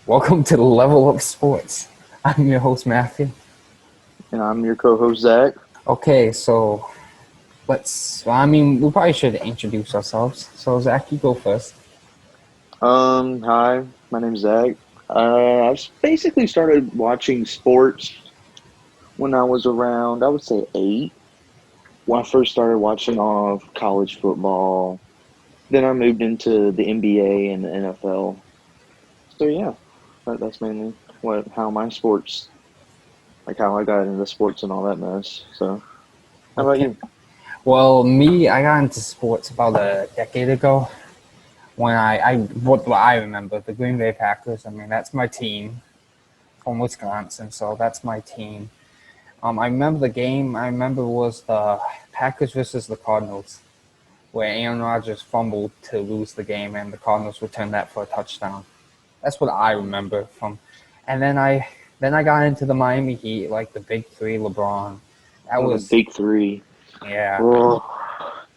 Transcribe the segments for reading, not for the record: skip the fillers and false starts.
Welcome to the Level Up Sports. I'm your host, Matthew. And I'm your co-host, Zach. Okay, so we probably should introduce ourselves. So, Zach, you go first. Hi, my name's Zach. Basically started watching sports when I was around, I would say 8. When I first started watching all of college football, then I moved into the NBA and the NFL. So yeah, that's mainly how my sports, like how I got into sports and all that mess. So how about Okay. you? Well, I got into sports about a decade ago when what I remember, the Green Bay Packers. I mean, that's my team from Wisconsin, so that's my team. I remember the game. I remember it was the Packers versus the Cardinals, where Aaron Rodgers fumbled to lose the game, and the Cardinals returned that for a touchdown. That's what I remember from. And then I got into the Miami Heat, like the big three, LeBron. That Oh, the was big three. yeah. Oh,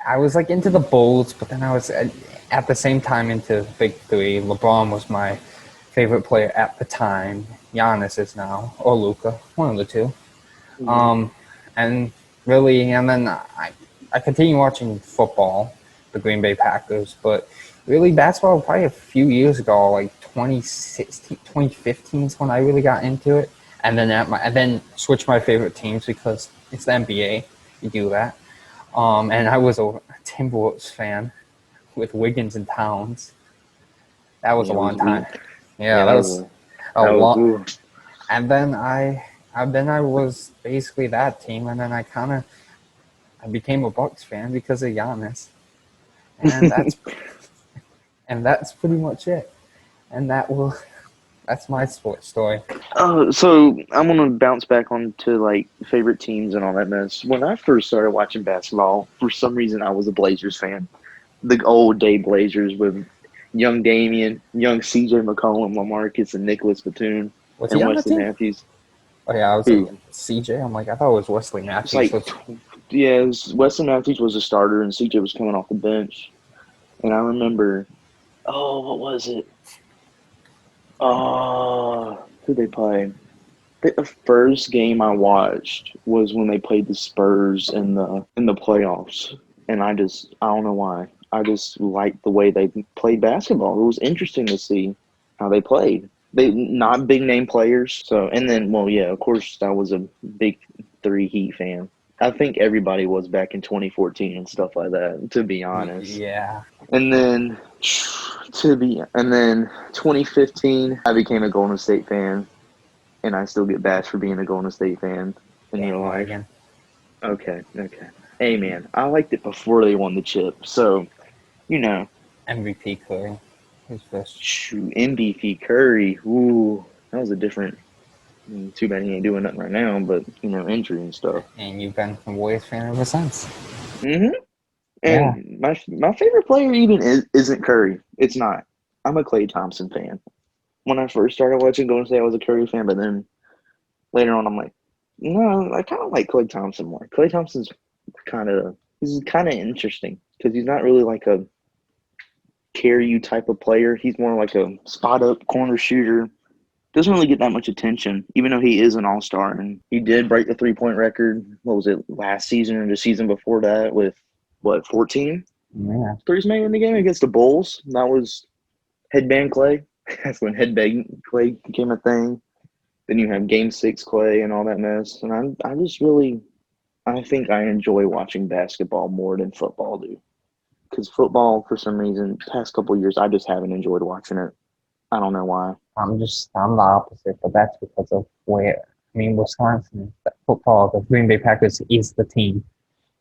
I was like into the Bulls, but then I was at the same time into the big three. LeBron was my favorite player at the time. Giannis is now, or Luka, one of the two. mhm. Um, and really, and then I continue watching football, the Green Bay Packers, but really basketball probably a few years ago, like 2016, 2015 is when I really got into it. And then switched my favorite teams because it's the NBA. You do that. And I was a Timberwolves fan with Wiggins and Towns. That was a Yeah, long time. yeah, Yeah, that that was was a that was lot. ooh. And then I was basically that team, and then I became a Bucks fan because of Giannis, and that's pretty much it. And that's my sports story. So I'm gonna bounce back onto like favorite teams and all that mess. When I first started watching basketball, for some reason I was a Blazers fan. The old day Blazers with young Damian, young CJ McCollum, LaMarcus, and Nicholas Batum, Was he and on the Wesley team? Matthews. Oh yeah, I was like Who? CJ. I'm like I thought it was Wesley It's Matthews. like, Was yeah, Wesley Matthews was a starter, and CJ was coming off the bench. And I remember, oh, what was it? Who they play? The first game I watched was when they played the Spurs in the playoffs, and I don't know why. I just liked the way they played basketball. It was interesting to see how they played. They not big name players, so and then well yeah, of course I was a big three Heat fan. I think everybody was back in 2014 and stuff like that, to be honest. yeah, And then 2015, I became a Golden State fan, and I still get bashed for being a Golden State fan. And you're like, bandwagon okay. Hey, man, I liked it before they won the chip. So, you know, MVP Curry. His first, shoot, MVP Curry, ooh, that was a different. Too bad he ain't doing nothing right now, but, injury and stuff. and you've been a Warriors fan ever since. hmm Yeah, And my favorite player even isn't Curry. It's not. I'm a Klay Thompson fan. When I first started watching Golden State, I was a Curry fan, but then later on, I'm like, no, I kind of like Klay Thompson more. Klay Thompson's he's kind of interesting because he's not really like a carry you type of player. He's more like a spot up corner shooter. Doesn't really get that much attention, even though he is an all star and he did break the 3-point record. What was it last season or the season before that with what 14 yeah. threes made in the game against the Bulls? That was headband Klay. That's when headband Klay became a thing. Then you have Game Six Klay and all that mess. And I just really, I think I enjoy watching basketball more than football do. Because football, for some reason, past couple of years, I just haven't enjoyed watching it. I don't know why. I'm the opposite, but that's because of where. I mean, Wisconsin football, the Green Bay Packers is the team.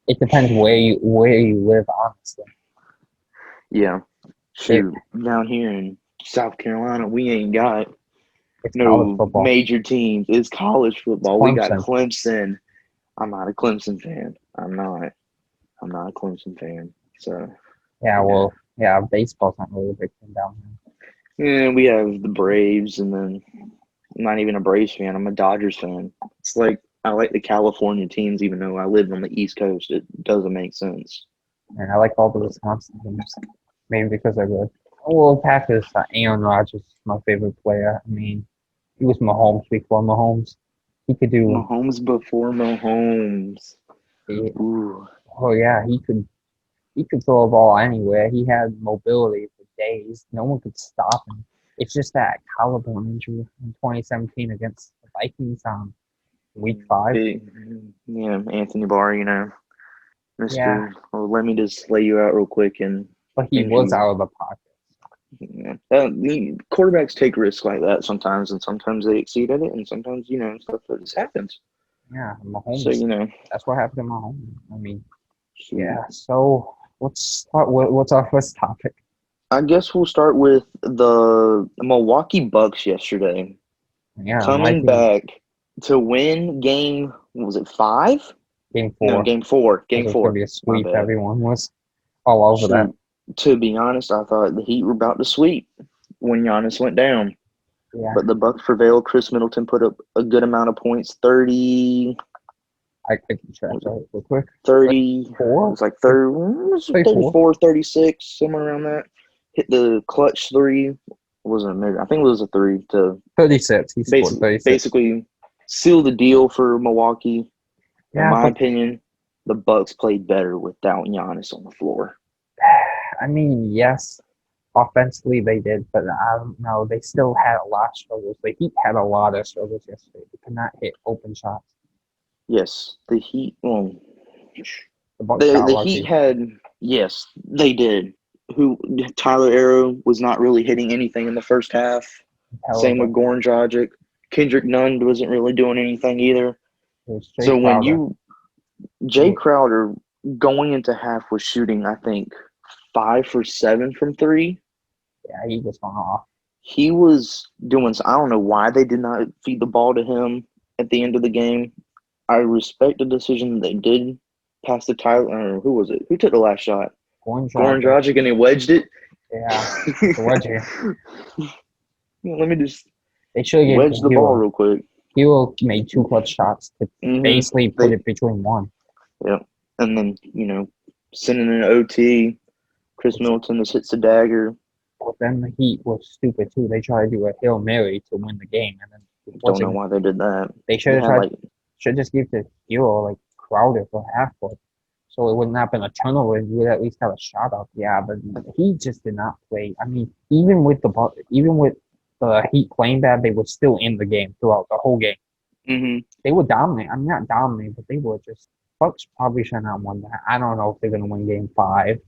It depends where you live, honestly. Yeah, It, shoot, down here in South Carolina, we ain't got it's college no football. major teams. It's college It's football. We got Clemson. Clemson. I'm not a Clemson fan. I'm not. I'm not a Clemson fan. So Yeah, yeah. well, yeah, baseball's not really a big thing down Yeah, we have the Braves, and then I'm not even a Braves fan. I'm a Dodgers fan. It's like I like the California teams, even though I live on the East Coast. It doesn't make sense. here. And I like all the Wisconsin teams, maybe because they're good. Well, Packers, Aaron Rodgers is my favorite player. I mean, he was Mahomes before Mahomes. He could do. Mahomes before Mahomes. He, Ooh. oh yeah, he could throw a ball anywhere. He had mobility for days. No one could stop him. It's just that collarbone injury in 2017 against the Vikings week 5. Big, yeah, Anthony Barr, Yeah, Mister. Well, let me just lay you out real quick and but he was injury. out of the pocket. Yeah. The quarterbacks take risks like that sometimes, and sometimes they exceed at it, and sometimes stuff that just happens. Yeah, So Mahomes. That's what happened to Mahomes. I mean, shoot. yeah. So let's start. What's our first topic? I guess we'll start with the Milwaukee Bucks yesterday Yeah, it might coming be back to win game. Was it 5? game No, 4. game 4. Because Game it was gonna 4. be a My sweep. bad. Everyone was all over that. Shoot. To be honest, I thought the Heat were about to sweep when Giannis went down. Yeah, But the Bucks prevailed. Chris Middleton put up a good amount of points. 30, I can check that real quick. 30 it 4, was like 30, it was 34, 34, 36, somewhere around that. Hit the clutch 3. Wasn't a mid. I think it was a 3 to 36. He scored 36. basically seal the deal for Milwaukee. In Yeah, my but opinion, the Bucks played better without Giannis on the floor. I mean, yes, offensively they did, but I don't know. They still had a lot of struggles. The Heat had a lot of struggles yesterday. They could not hit open shots. Yes, the Heat. Well, The Bucks got the Heat lucky. had. Yes, they did. Who Tyler Arrow was not really hitting anything in the first half. Same with Terrible. Goran Dragic. Kendrick Nunn wasn't really doing anything either. It was Jay So when Crowder. Jay Crowder going into half was shooting, I think 5 for 7 from 3. Yeah, he just went off. He was doing. I don't know why they did not feed the ball to him at the end of the game. I respect the decision they did pass to Tyler. Who was it? Who took the last shot? Goran Goran Dragic. Dragic, and he wedged it. Yeah, the wedge. Let me just They should have given wedge to the ball Hero. real quick. Hero made 2 clutch shots to basically put They, it between one. yeah, and then sending an OT. Chris Middleton just hits the dagger. But then the Heat was stupid too. They tried to do a Hail Mary to win the game, and then it Don't know wasn't. why they did that. They should They have had tried. Should just give the Hero like Crowder for half court, so it wouldn't have been a turnover. You would at least have a shot up. Yeah, but he just did not play. I mean, even with the Heat playing bad, they were still in the game throughout the whole game. They were dominant. I mean, not dominant, but they were just. Bucks probably should not have won that. I don't know if they're gonna win Game 5.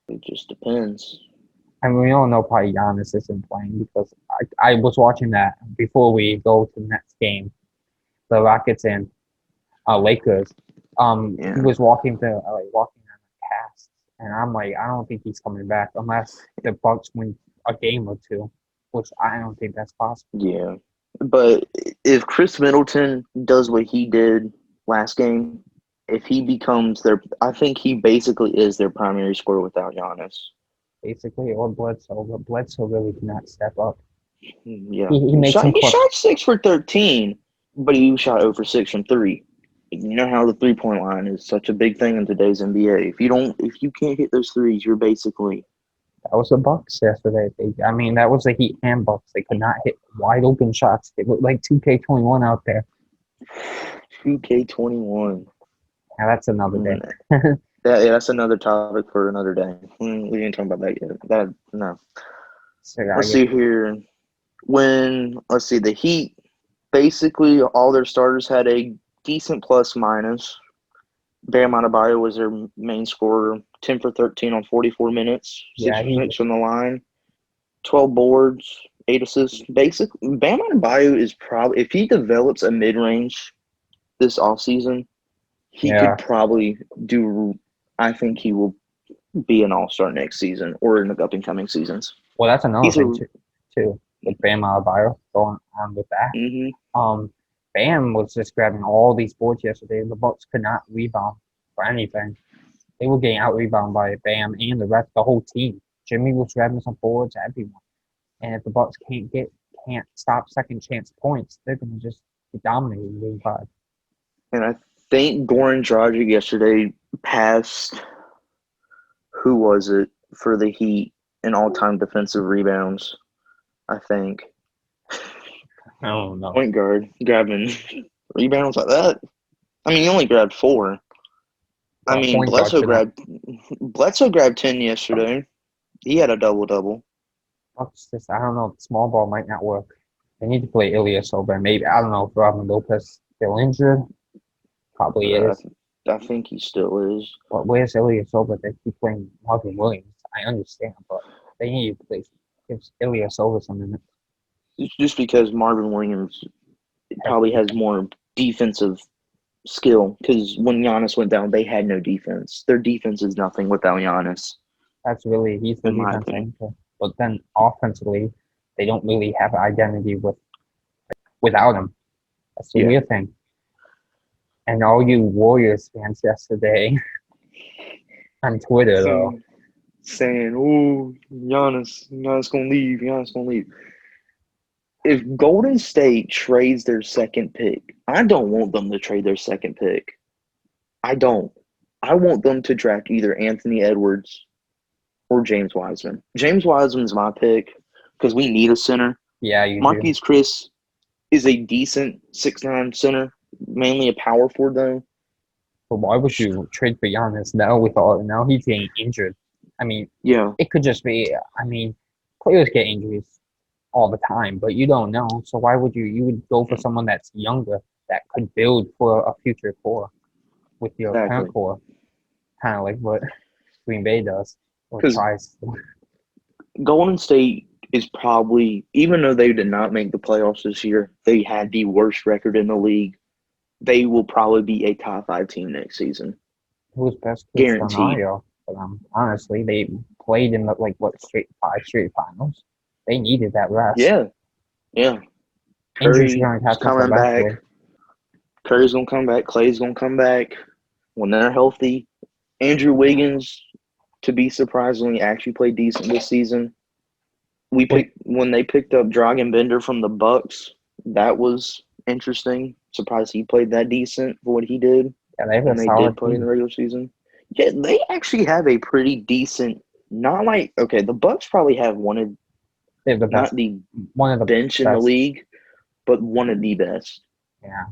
It just depends. And we all know probably Giannis isn't playing because I was watching that before we go to the next game, the Rockets and Lakers. Yeah. He was walking on the cast, and I'm like, I don't think he's coming back unless the Bucks win a game or two, which I don't think that's possible. Yeah. But if Chris Middleton does what he did last game, if he becomes I think he basically is their primary scorer without Giannis. Basically, or Bledsoe, but Bledsoe really did not step up. Yeah. He made some He shot 6 for 13, but he shot 0 for 6 from 3. You know how the 3-point line is such a big thing in today's NBA. If you can't hit those threes, you're basically. That was the Bucks yesterday. That was the Heat and Bucks. They could not hit wide open shots. They looked like 2K21 out there. 2K21. Now that's another day. That's another topic for another day. We didn't talk about that yet. No. So, Let's see here. The Heat, basically all their starters had a decent plus minus. Bam Adebayo was their main scorer, 10 for 13 on 44 minutes, 6 for 6 from the line, 12 boards, 8 assists. Basically, Bam Adebayo is probably, if he develops a mid-range this offseason, he could probably I think he will be an all-star next season or in the up-and-coming seasons. Well, that's another thing, too, with Bam Adebayo going on with that. Mm-hmm. Bam was just grabbing all these boards yesterday. The Bucks could not rebound for anything. They were getting out-rebounded by Bam and the whole team. Jimmy was grabbing some boards, everyone. And if the Bucks can't stop second-chance points, they're going to just be dominating in Game 5. And I think Goran Dragic yesterday passed, who was it, for the Heat in all-time defensive rebounds, I think. I don't know. Point guard grabbing rebounds like that. I mean, he only grabbed 4. I mean, Point guard should not. Bledsoe grabbed 10 yesterday. He had a double-double. I don't know. Small ball might not work. They need to play Ilyasova. Maybe I don't know if Robin Lopez still injured. Probably is. I think he still is. But where's Ilyasova? They keep playing Marvin Williams. I understand, but they need to play. Give Ilyasova some minutes. It's just because Marvin Williams probably has more defensive skill. Because when Giannis went down, they had no defense. Their defense is nothing without Giannis. He's the In my defense opinion. anchor. But then offensively, they don't really have an identity without him. That's the weird thing. And all you Warriors fans yesterday on Twitter, though, saying, "Oh, Giannis gonna leave. If Golden State trades their second pick, I don't want them to trade their second pick. I don't. I want them to draft either Anthony Edwards or James Wiseman. James Wiseman's my pick because we need a center. Yeah, you Marquise Chris is a decent 6'9" center, mainly a power forward though. But why would you trade for Giannis now he's getting injured? I mean, yeah, it could just be. I mean, players get injuries all the time, but you don't know. So why would you? You would go for someone that's younger that could build for a future core with your current core, kind of like what Green Bay does or tries. Golden State is probably, even though they did not make the playoffs this year, they had the worst record in the league. They will probably be a top 5 team next season. Who's best guaranteed scenario for them? Honestly, they played in five straight finals. They needed that rest. Yeah. Curry's coming back. Curry's gonna come back. Clay's gonna come back when they're healthy. Andrew Wiggins, to be surprisingly, actually played decent this season. When they picked up Dragan Bender from the Bucks, that was interesting. Surprised he played that decent for what he did. Yeah, they did play in the regular season. Yeah, they actually have a pretty decent. Not like the Bucks probably have one of the bench in the league, but one of the best. Yeah,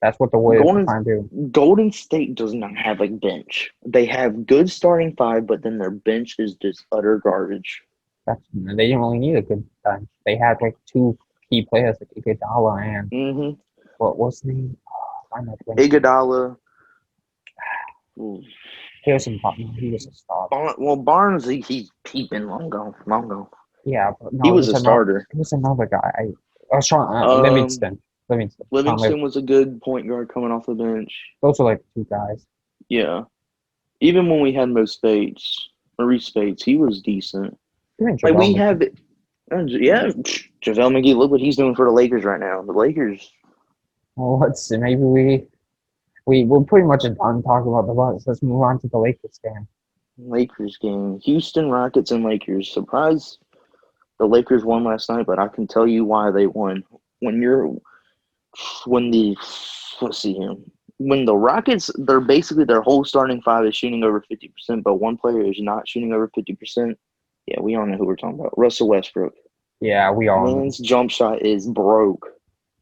that's what the Warriors are trying to do. Golden State does not have a bench. They have good starting 5, but then their bench is just utter garbage. They didn't really need a good bench. They had 2 key players like Iguodala and what was his name? Iguodala. Harrison Barnes. He was a star. Barnes, he's been long gone. Yeah, but no, he was a starter. He was another guy. I was trying. Livingston. Livingston was a good point guard coming off the bench. Those are 2 guys. Yeah. Even when we had Maurice Spates, he was decent. We have it. JaVale McGee, look what he's doing for the Lakers right now. The Lakers. Well, let's see. Maybe we're pretty much done talking about the Bucks. Let's move on to the Lakers game. Houston Rockets and Lakers. Surprise! The Lakers won last night, but I can tell you why they won. When the Rockets, they're basically their whole starting 5 is shooting over 50%, but one player is not shooting over 50%. Yeah, we all know who we're talking about. Russell Westbrook. Yeah, we all know. Man's jump shot is broke.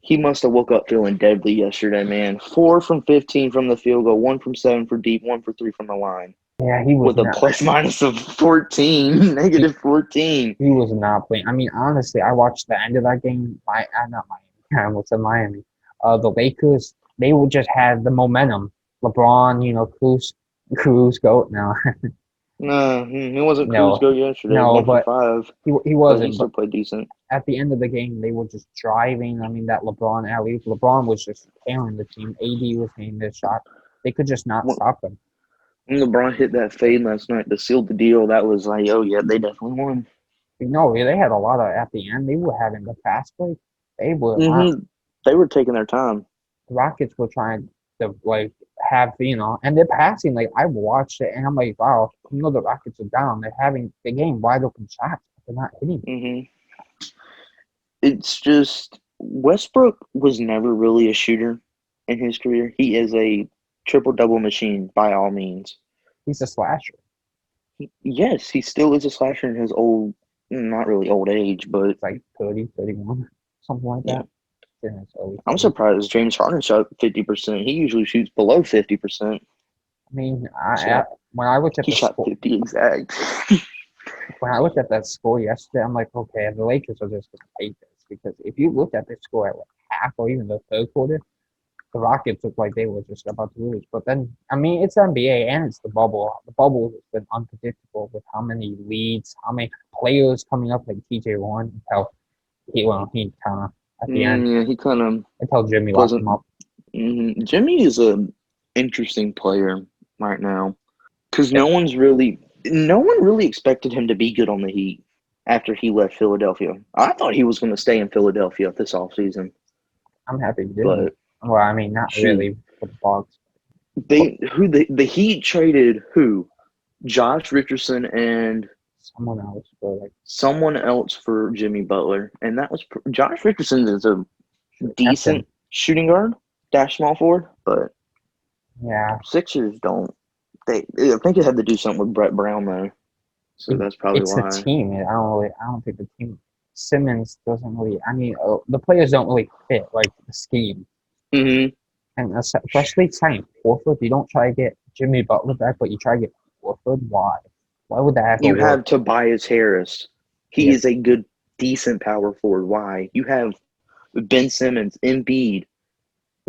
He must have woke up feeling deadly yesterday, man. 4 from 15 from the field goal, 1 from 7 for deep, 1 for 3 from the line. Yeah, he was with a plus-minus of 14, negative 14. He was not playing. I mean, honestly, I watched the end of that game. Not Miami. I almost said Miami. The Lakers, they would just have the momentum. LeBron, Cruz GOAT now. No, he wasn't Cruz GOAT yesterday. No, but 5. He wasn't. He still played decent. At the end of the game, they were just driving. I mean, that LeBron alley. LeBron was just carrying the team. AD was hitting their shot. They could just not stop him. When LeBron hit that fade last night to seal the deal, that was like, oh, yeah, they definitely won. No, they had a lot of, at the end, they were having the fast break. They were They were taking their time. The Rockets were trying to, have, and they're passing. I watched it, and I'm like, wow, the Rockets are down. They're getting wide open shots, but they're not hitting. It's just, Westbrook was never really a shooter in his career. He is a triple-double machine by all means. He's a slasher. Yes, he still is a slasher in his old, not really old age, but It's like 30, 31, something like yeah. that. In his early I'm 30s. surprised James Harden shot 50%. He usually shoots below 50%. I mean, So when I looked at he the shot score, 50 exact. when I looked at that score yesterday, I'm like, okay, the Lakers are just going to take this because if you looked at the score at like half or even the third quarter, the Rockets looked like they were just about to lose. But then, I mean, it's NBA and it's the bubble. The bubble has been unpredictable with how many leads, how many players coming up like TJ Warren until he kind of at the end Yeah, he kind of until Jimmy locked him wasn't. up. Jimmy is a interesting player right now because Yeah, no one really expected him to be good on the Heat after he left Philadelphia. I thought he was going to stay in Philadelphia this offseason, I'm happy he didn't. but Well, I mean, not shoot, really for the Bucks. But the Heat traded who? Josh Richardson and someone else for like someone else for Jimmy Butler, and that was Josh Richardson is a kept him. decent shooting guard, dash small forward, but Yeah, Sixers don't. I think it had to do something with Brett Brown though, so that's probably it's the why. team. I don't think the team. Simmons doesn't really. I mean, the players don't really fit like the scheme, hmm and especially signing Horford. You don't try to get Jimmy Butler back, but you try to get Horford. Why? Why would that ever You work? have Tobias Harris. He Yeah, is a good, decent power forward. Why? You have Ben Simmons, Embiid,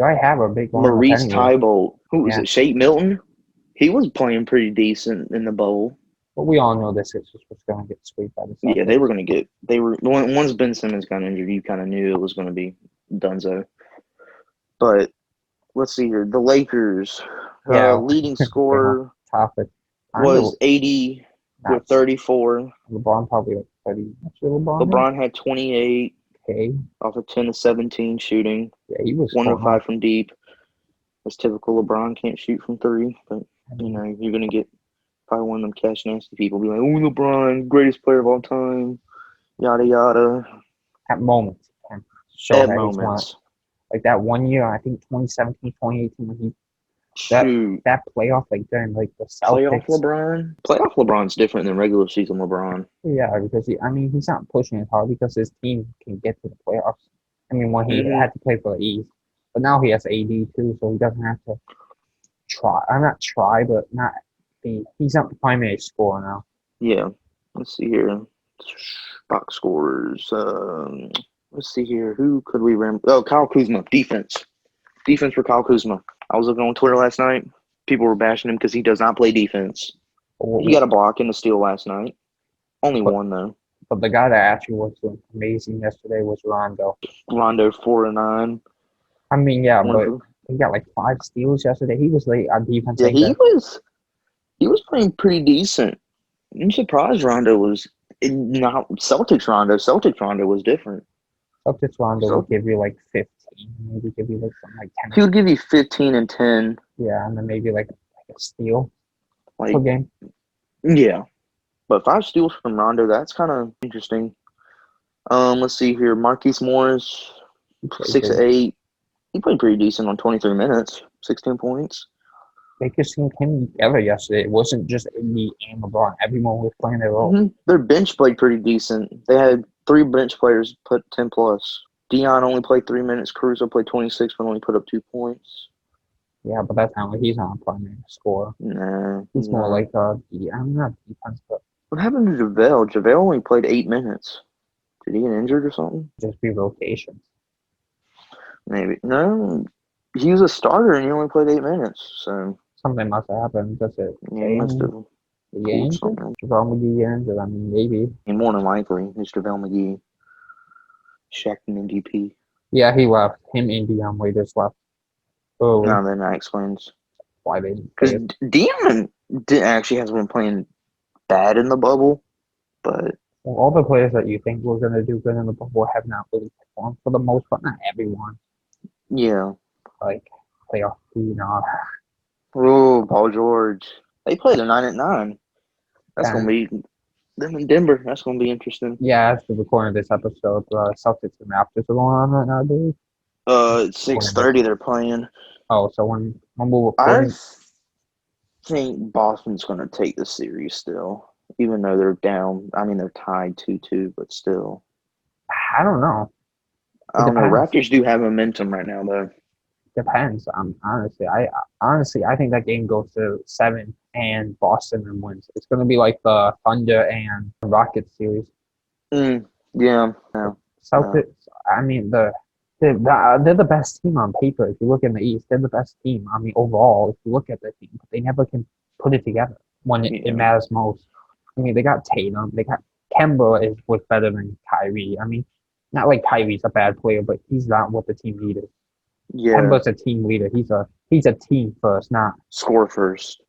I have a big lineup Maurice anyway. Tybalt. Who was Yeah, it? Shake Milton. He was playing pretty decent in the bowl. but we all know the Sixers was going to get swept by the Yeah, they Celtics. were going to get. They were once Ben Simmons got injured, you kind of knew it was going to be Dunzo. But let's see here. The Lakers Yeah, leading bring off scorer topic. Kind of was 80 with not 34. LeBron probably like 30. Actually, LeBron had LeBron had 28 okay. off of 10 to 17 shooting, Yeah, he was 1 to going off. 5 from deep. As typical, LeBron can't shoot from three, but I mean, you're gonna get probably one of them cash nasty people be like, "Oh, LeBron, greatest player of all time," yada yada. at moments, he can show At that he's one. moments, Like that one year, I think 2017, 2018, when he that shoot, that playoff like during like the playoff Celtics. LeBron. Playoff LeBron's different than regular season LeBron. Yeah, because I mean, he's not pushing as hard because his team can get to the playoffs. I mean, when he hmm had to play for the East, but now he has AD too, so he doesn't have to try. I'm not try, but not be. He's not the primary scorer now. Yeah. Let's see here. Box scores. Let's see here. Who could we run? Oh, Kyle Kuzma. Defense. Defense for Kyle Kuzma. I was looking on Twitter last night. People were bashing him because he does not play defense. He got a block and a steal last night. Only But one though. but the guy that actually was amazing yesterday was Rondo. Rondo 4 and 9. I mean, yeah, One but for he got like 5 steals yesterday. He was late on defense yeah. like that. He was playing pretty decent. I'm surprised Rondo was not Celtics Rondo. Celtics Rondo was different. Celtics Rondo So would give you like 15, maybe give you like something like 10. he would give you 15 and 10. Yeah, and then maybe like a steal per Like game. yeah, but 5 steals from Rondo. That's kind of interesting. Let's see here. Marquise Morris, He played 6 of 8. He played pretty decent on 23 minutes, 16 points. They just came together yesterday. It wasn't just AD and LeBron. Everyone was playing their role. Their bench played pretty decent. They had 3 bench players put 10 plus. Dion only played 3 minutes. Caruso played 26, but only put up 2 points. Yeah, but that's not like he's not a primary scorer. Nah, He's more like I'm not defense, but What happened to JaVale? JaVale only played 8 minutes. Did he get injured or something? just be rotations. Maybe. No, he was a starter and he only played 8 minutes. So Something must have happened. Does it yeah, he must have the pulled game? something. JaVale McGee get injured? I mean, maybe. And more than likely, it's JaVale McGee, Shaq and MVP. Yeah, he left. Him and Dion Waiters left early. No, then that explains. Why they didn't Because play it. Dion actually hasn't been playing bad in the bubble, but Well, all the players that you think were going to do good in the bubble have not really performed for the most part. Not everyone. yeah. Like playoff, Oh, Paul George. They played a 9-9. That's And gonna be them in Denver. That's gonna be interesting. yeah, as the recording of this episode, Celtics and Raptors are going on right now, dude. It's 6:30. They're playing. Oh, so when we're I recording, think Boston's gonna take the series still. even though they're down. I mean, they're tied 2-2, but still. I don't know. I It don't know. depends. Raptors do have momentum right now, though. Depends. I think that game goes to 7 and Boston and wins. It's going to be like the Thunder and Rockets series. Yeah. No. Celtics. I mean they're the best team on paper. If you look in the East, they're the best team. I mean overall, if you look at the team, but they never can put it together when it Yeah. matters most. I mean they got Tatum. They got Kemba was better than Kyrie. I mean, not like Kyrie's a bad player, but he's not what the team needed. Yeah. Kemba's a team leader. He's a team first, Score first.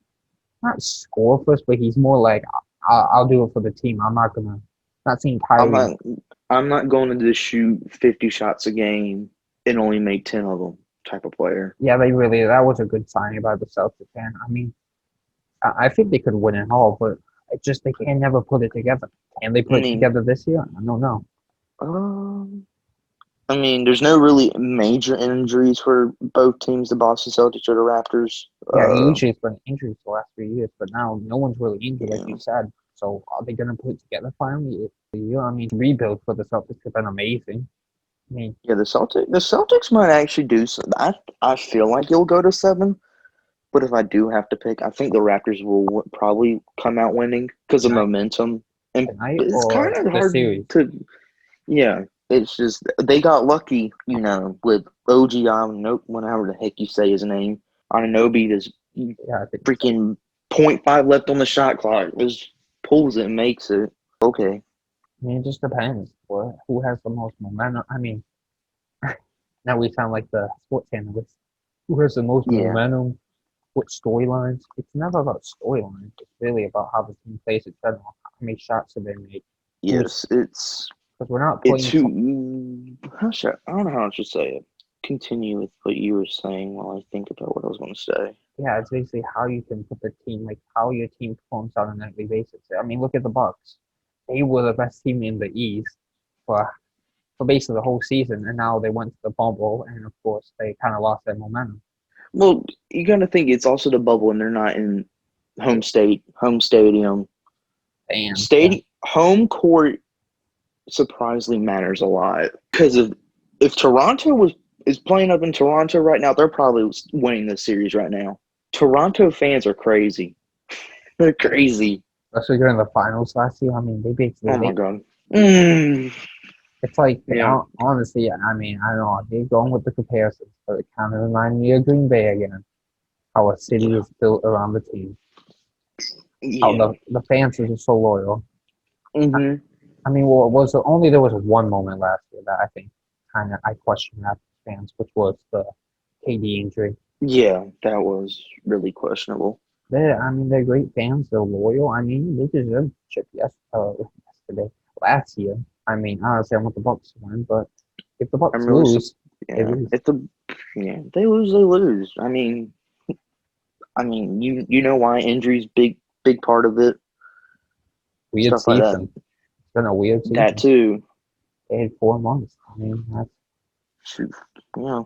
not score first, but he's more like I'll do it for the team. I'm not gonna not seeing I'm Kyrie. not. I'm not going to just shoot 50 shots a game and only make 10 of them type of player. Yeah, that was a good signing by the Celtics, and I mean I think they could win it all, but it just they can never put it together. Can they I put it mean, together this year? I don't know. um, there's no really major injuries for both teams, the Boston Celtics or the Raptors. Yeah, usually it's been injuries the last 3 years, but now no one's really injured, like Yeah, you said. So are they gonna put it together finally? It's the year. I mean, rebuild for the Celtics have been amazing. I mean, yeah. The Celtics might actually do some. I feel like you'll go to 7, but if I do have to pick, I think the Raptors will probably come out winning because of tonight, momentum. And tonight it's or kind of the hard series. to. Yeah, it's just they got lucky, with OG whatever the heck you say his name. Anunoby, this Yeah, I think so. freaking .5 left on the shot clock. Just pulls it and makes it. Okay. I mean, it just depends. Who has the most momentum? I mean, now we sound like the sports analyst. Who has the most Yeah. momentum? What storylines? It's never about storylines. It's really about how the team plays in general. How many shots have they made? Who's Yes. because we're not It's playing. who. I don't know how I should say it. Continue with what you were saying while I think about what I was going to say. Yeah, it's basically how you can put the team, like how your team performs on a nightly basis. I mean, look at the Bucks. They were the best team in the East for basically the whole season, and now they went to the bubble, and of course they kind of lost their momentum. Well, you got to think it's also the bubble, and they're not in home stadium. And yeah, Home court surprisingly matters a lot because if Toronto is playing up in Toronto right now, they're probably winning the series right now. Toronto fans are crazy. They're crazy. especially during the finals last year. I mean, they basically Oh my they. god. Mm, It's like yeah. honestly, I mean, I don't know. I hate going with the comparisons, but it kind of reminds me of Green Bay again. How a city is built around the team. How Yeah. the fans are just so loyal. Hmm. I mean, well, only there was one moment last year that I think kind of I questioned that fans, which was the KD injury. Yeah, that was really questionable. I mean, they're great fans. They're loyal. I mean, they deserve the chip yesterday, last year. I mean, honestly, I want the Bucks to win, but if the I'm Bucks really lose, they yeah. lose. They lose, they lose. You know why injuries big part of it, Weird stuff like that. season. It's been a weird That season. too. They had 4 months. I mean, Shoot. Yeah.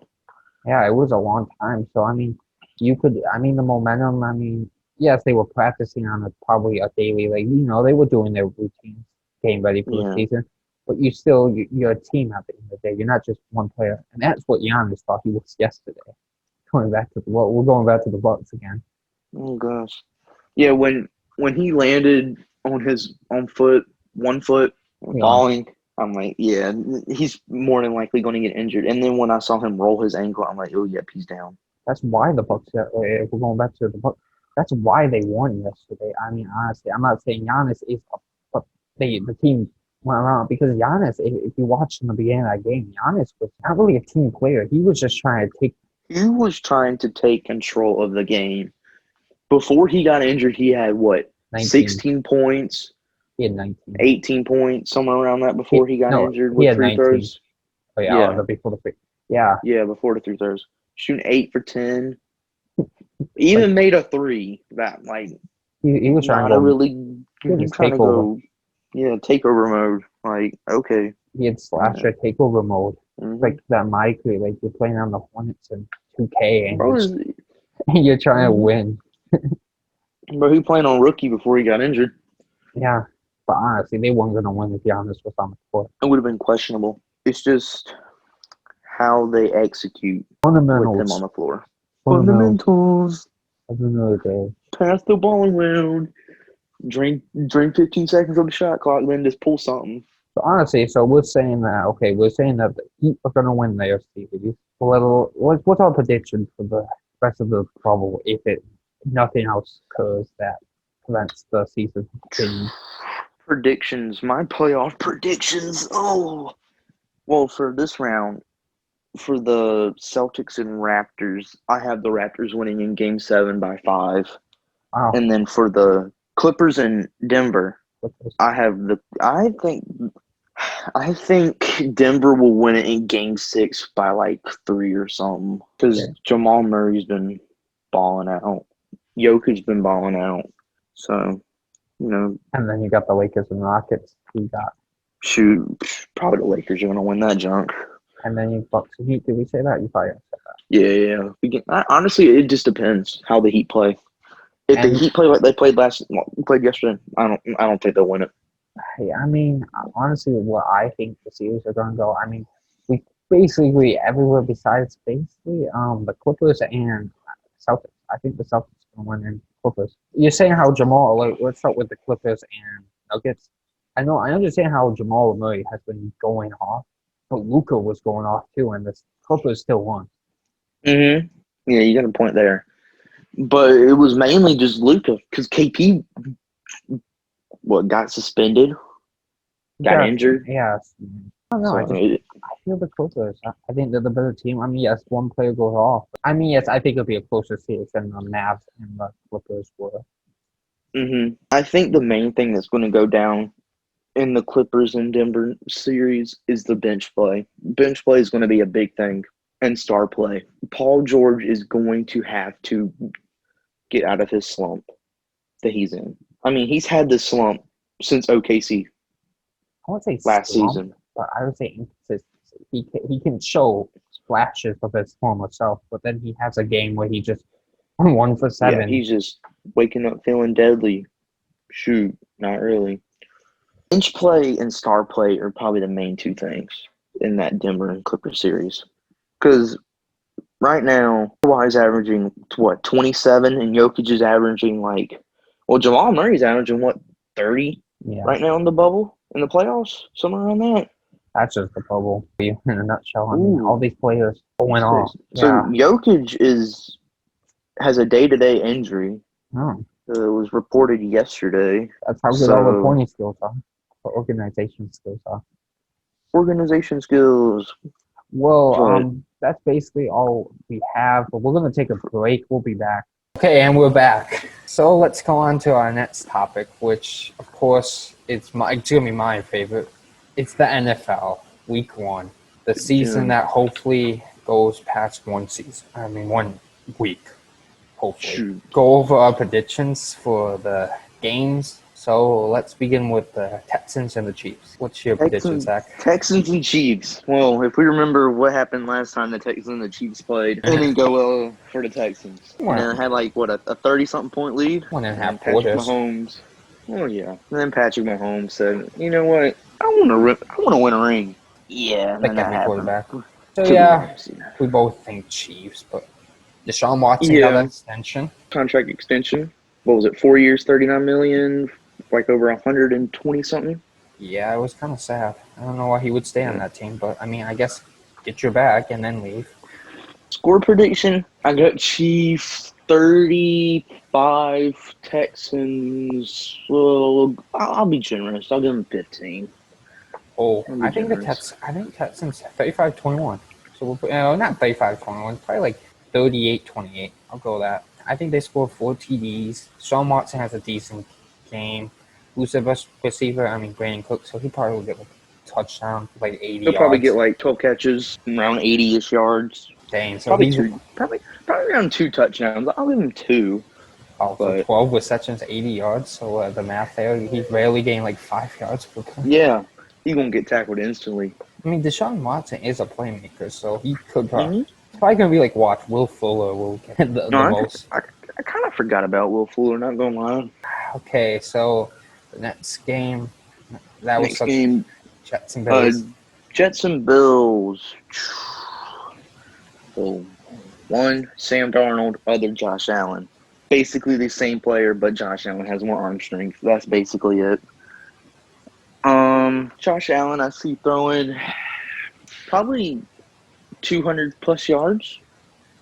yeah, it was a long time. So I mean, I mean, the momentum. I mean, yes, they were practicing on probably a daily, like they were doing their routines, getting ready for the Yeah. season. But you're a team at the end of the day. You're not just one player, and that's what Giannis thought he was yesterday. We're going back to the Bucks again. Oh gosh. Yeah, when he landed on his own foot, 1 foot, Yeah, falling, I'm like, yeah, he's more than likely going to get injured. And then when I saw him roll his ankle, I'm like, oh, yep, he's down. that's why the Bucks. If we're going back to the Bucks, that's why they won yesterday. I mean, honestly, I'm not saying Giannis is, but the team went around because Giannis. If you watched in the beginning of that game, Giannis was not really a team player. He was just trying to take He was trying to take control of the game. Before he got injured, he had what, 19. 16 points, He had 19. 18 points, somewhere around that before he got No, injured he with had free 19. throws. Oh yeah, Yeah, before the free. Yeah, yeah, before the free throws. Shooting 8 for 10. like Even made a 3 that, like, he was trying to not a go. really He had his trying to takeover. go, yeah, takeover mode. Like, okay. He had Yeah. slasher takeover mode. Mm-hmm. Like that Minecraft, like you're playing on the Hornets and 2K, and Bro, you're trying to mm-hmm. win. Bro, he playing on rookie before he got injured. Yeah, but honestly, they weren't gonna win if Giannis was on the court. It would have been questionable. It's just how they execute with him on Fundamentals, the floor. fundamentals Fundamentals. of another day. Pass the ball around. Drink 15 seconds on the shot clock, then just pull something. So honestly, so we're saying that we're saying that the Heat are gonna win the AFC. What's our prediction for the rest of the bubble if nothing else occurs that prevents the season from continuing? Predictions. My playoff predictions. Oh. Well, for this round, for the Celtics and Raptors, I have the Raptors winning in Game 7 by 5. Wow, And then for the Clippers and Denver, Clippers. I think Denver will win it in Game 6 by like 3 or something. Because Okay. Jamal Murray's been balling out. Jokic's been balling out. So, And then you got the Lakers and Rockets. We got, shoot, probably the Lakers are going to win that junk. and then you Bucks and Heat. Did we say that? You probably said that. Yeah. Honestly, it just depends how the Heat play. If the And Heat play like they played yesterday, I don't think they'll win it. hey, I mean, honestly, what I think the series are going to go. I mean, we basically agree everywhere besides basically the Clippers and Celtics. I think the Celtics are going to win in Clippers. You're saying how Jamal. Let's start with the Clippers and Nuggets. I understand how Jamal Murray has been going off, but Luka was going off too, and the Clippers still won. Mm-hmm. Yeah, you got a point there. But it was mainly just Luka because KP got suspended, got injured. Yeah. I don't know. So I feel the Clippers. I think they're the better team. I mean, yes, one player goes off. I mean, yes, I think it'll be a closer series than the Mavs and the Clippers were. I think the main thing that's going to go down in the Clippers and Denver series is the bench play. Bench play is going to be a big thing, and star play. Paul George is going to have to get out of his slump that he's in. I mean, he's had this slump since OKC I would say last slump, season. but I would say inconsistency. He can show flashes of his former self, but then he has a game where he just 1 for 7. Yeah, he's just waking up feeling deadly. Shoot, not really. Bench play and star play are probably the main two things in that Denver and Clippers series. Because right now, Kawhi's averaging, 27, and Jokic is averaging Jamal Murray's averaging, 30 Yeah, right now in the bubble, in the playoffs, somewhere around that. that's just the bubble in a nutshell. I mean, all these players went off. So Yeah. Jokic has a day-to-day injury. Oh, It was reported yesterday. that's how good all the pointing skills are, or organization skills are. Organization skills. Well, that's basically all we have, but we're going to take a break. We'll be back. Okay, and we're back. So let's go on to our next topic, which, of course, it's going to be my favorite. It's the NFL, Week 1. The season that hopefully goes past 1 week, hopefully. Shoot. Go over our predictions for the games. So let's begin with the Texans and the Chiefs. What's your prediction, Zach? Texans and Chiefs. Well, if we remember what happened last time the Texans and the Chiefs played, it didn't go well for the Texans. They had a 30-something point lead. 1.5 Patrick quarters. Mahomes. Oh yeah. And then Patrick Mahomes said, "You know what? I want to win a ring." Yeah, and Like then that every happened. quarterback. So yeah, we both think Chiefs, but Deshaun Watson got an extension. Contract extension. What was it? 4 years, $39 million, over 120 something. Yeah, it was kind of sad. I don't know why he would stay on that team, but I mean, I guess get your bag and then leave. Score prediction: I got Chiefs 35, Texans. Well, I'll be generous. I'll give them 15. Oh, I think Texans 35-21. So not 35-21, probably like 38-28. I'll go with that. I think they scored 4 TDs. Deshaun Watson has a decent game. Who's the best receiver? I mean, Brandon Cook, so he probably will get a touchdown, like 80 yards. He'll probably get 12 catches, around 80-ish yards. Dang, so probably around 2 touchdowns. I'll give him 2. So 12 receptions, 80 yards. So the math there, he's rarely getting 5 yards per play. Yeah, he won't get tackled instantly. I mean, Deshaun Watson is a playmaker, so he could probably. It's probably going to be watch Will Fuller will get the most. I kind of forgot about Will Fuller, not going to lie. Okay, so The next game, that was Next such game, Jets and Bills. Jets and Bills. So, one, Sam Darnold, other Josh Allen. Basically the same player, but Josh Allen has more arm strength. That's basically it. Josh Allen, I see throwing probably 200 plus yards,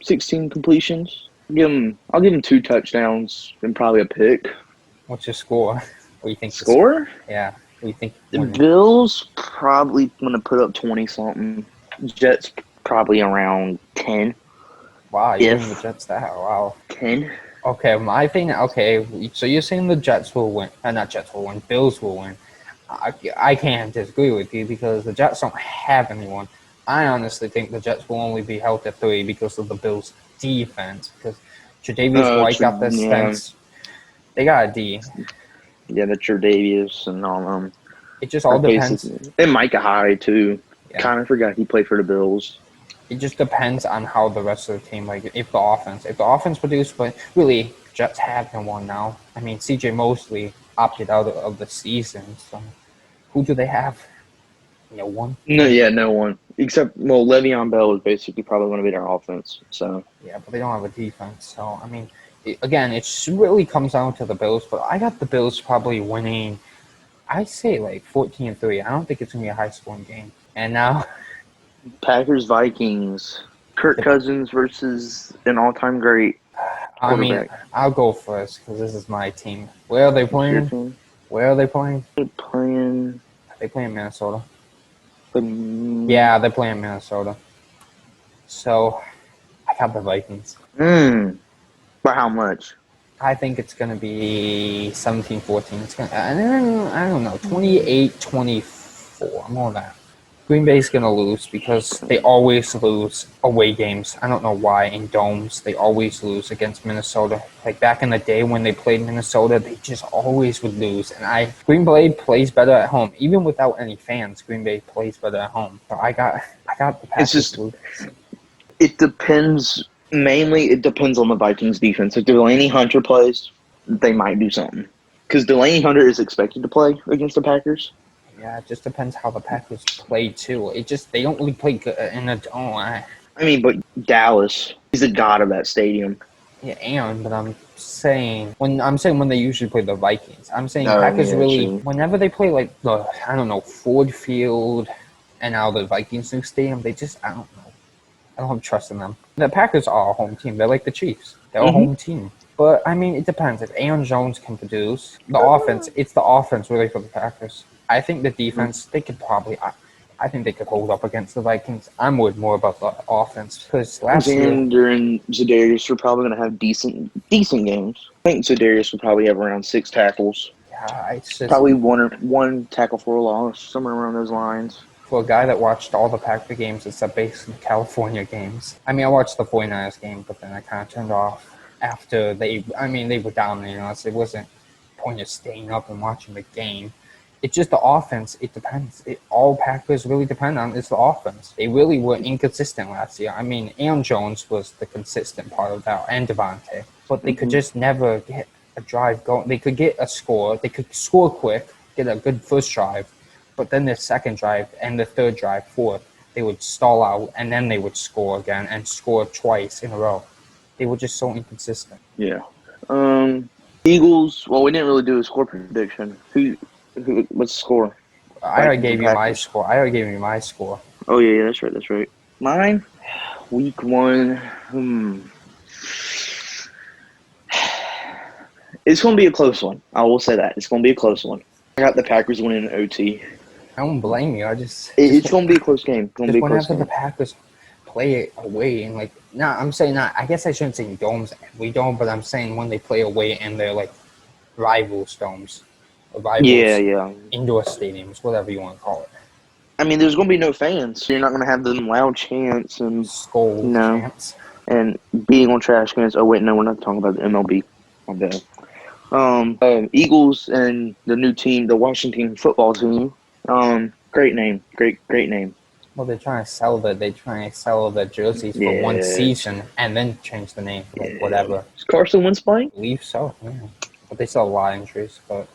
16 completions. I'll give him 2 touchdowns and probably a pick. What's your score? What do you think? Score? Yeah. What do you think? The Bills probably gonna put up 20 something. Jets probably around 10. Wow, you're giving the Jets that? Wow. 10. Okay, my thing. Okay, so you're saying the Jets will win? Not Jets will win. Bills will win. I can't disagree with you because the Jets don't have anyone. I honestly think the Jets will only be held at 3 because of the Bills' defense. Because Tre'Davious White got the stents. They got a D. Yeah, the Tre'Davious and all them. It just all depends. And Micah Hyde too. Yeah. Kind of forgot he played for the Bills. It just depends on how the rest of the team, like if the offense produces, but really Jets have no one now. I mean, CJ Mosley opted out of the season, so who do they have? No one. No one except Le'Veon Bell is basically probably going to be their offense. So yeah, but they don't have a defense. So I mean, it really comes down to the Bills. But I got the Bills probably winning. I say like 14-3. I don't think it's going to be a high-scoring game. And now, Packers Vikings. Kirk Cousins versus an all-time great quarterback. I mean, I'll go first because this is my team. Where are they playing? Where are they playing? They're playing Minnesota. Yeah, they're playing Minnesota. So, I got the Vikings. By how much? I think it's going to be 17-14. It's going I don't know, 28-24, more than that. Green Bay's going to lose because they always lose away games. I don't know why in domes they always lose against Minnesota. Like back in the day when they played Minnesota, they just always would lose. And Green Bay plays better at home. Even without any fans, Green Bay plays better at home. So I got the Packers. It depends. Mainly, it depends on the Vikings defense. If Delaney Hunter plays, they might do something. Because Delaney Hunter is expected to play against the Packers. Yeah, it just depends how the Packers play, too. They don't really play good in a dome. I mean, but Dallas, he's the god of that stadium. Yeah, but I'm saying when they usually play the Vikings, I'm saying Packers whenever they play like Ford Field and now the Vikings new stadium, I don't know. I don't have trust in them. The Packers are a home team. They're like the Chiefs. They're a home team. But, I mean, it depends. If Aaron Jones can produce, it's the offense really for the Packers. I think the defense, they could probably I think they could hold up against the Vikings. I'm worried more about the offense because last year and Za'Darius are probably going to have decent games. I think Za'Darius will probably have around 6 tackles. Yeah, it's just probably one tackle for a loss, somewhere around those lines. For a guy that watched all the Packer games except basically California games. I mean, I watched the 49ers game, but then I kind of turned off after they were dominating us. It wasn't the point of staying up and watching the game. It's just the offense. It depends. All Packers really depend on is the offense. They really were inconsistent last year. I mean, Aaron Jones was the consistent part of that, and Devontae. But they could just never get a drive going. They could get a score. They could score quick, get a good first drive. But then the second drive and the third drive, fourth, they would stall out, and then they would score again and score twice in a row. They were just so inconsistent. Yeah. Eagles, well, we didn't really do a score prediction. What's the score? I already gave you my score. Oh, yeah, that's right. Mine? Week 1. It's going to be a close one. I will say that. It's going to be a close one. I got the Packers winning in OT. I don't blame you. It's going to be a close game. Whenever the Packers play away and I guess I shouldn't say domes. We don't, but I'm saying when they play away in their like rivals domes, indoor stadiums, whatever you want to call it. I mean, there's going to be no fans. So you're not going to have them loud chants and scold chants and beating on trash cans. Oh wait, no, we're not talking about the MLB. I'm bad. Eagles and the new team, the Washington football team. Great name. Great name. Well, they're trying to sell the jerseys for one season and then change the name, whatever. Is Carson Wentz playing? I believe so, yeah. But they still have a lot of injuries, but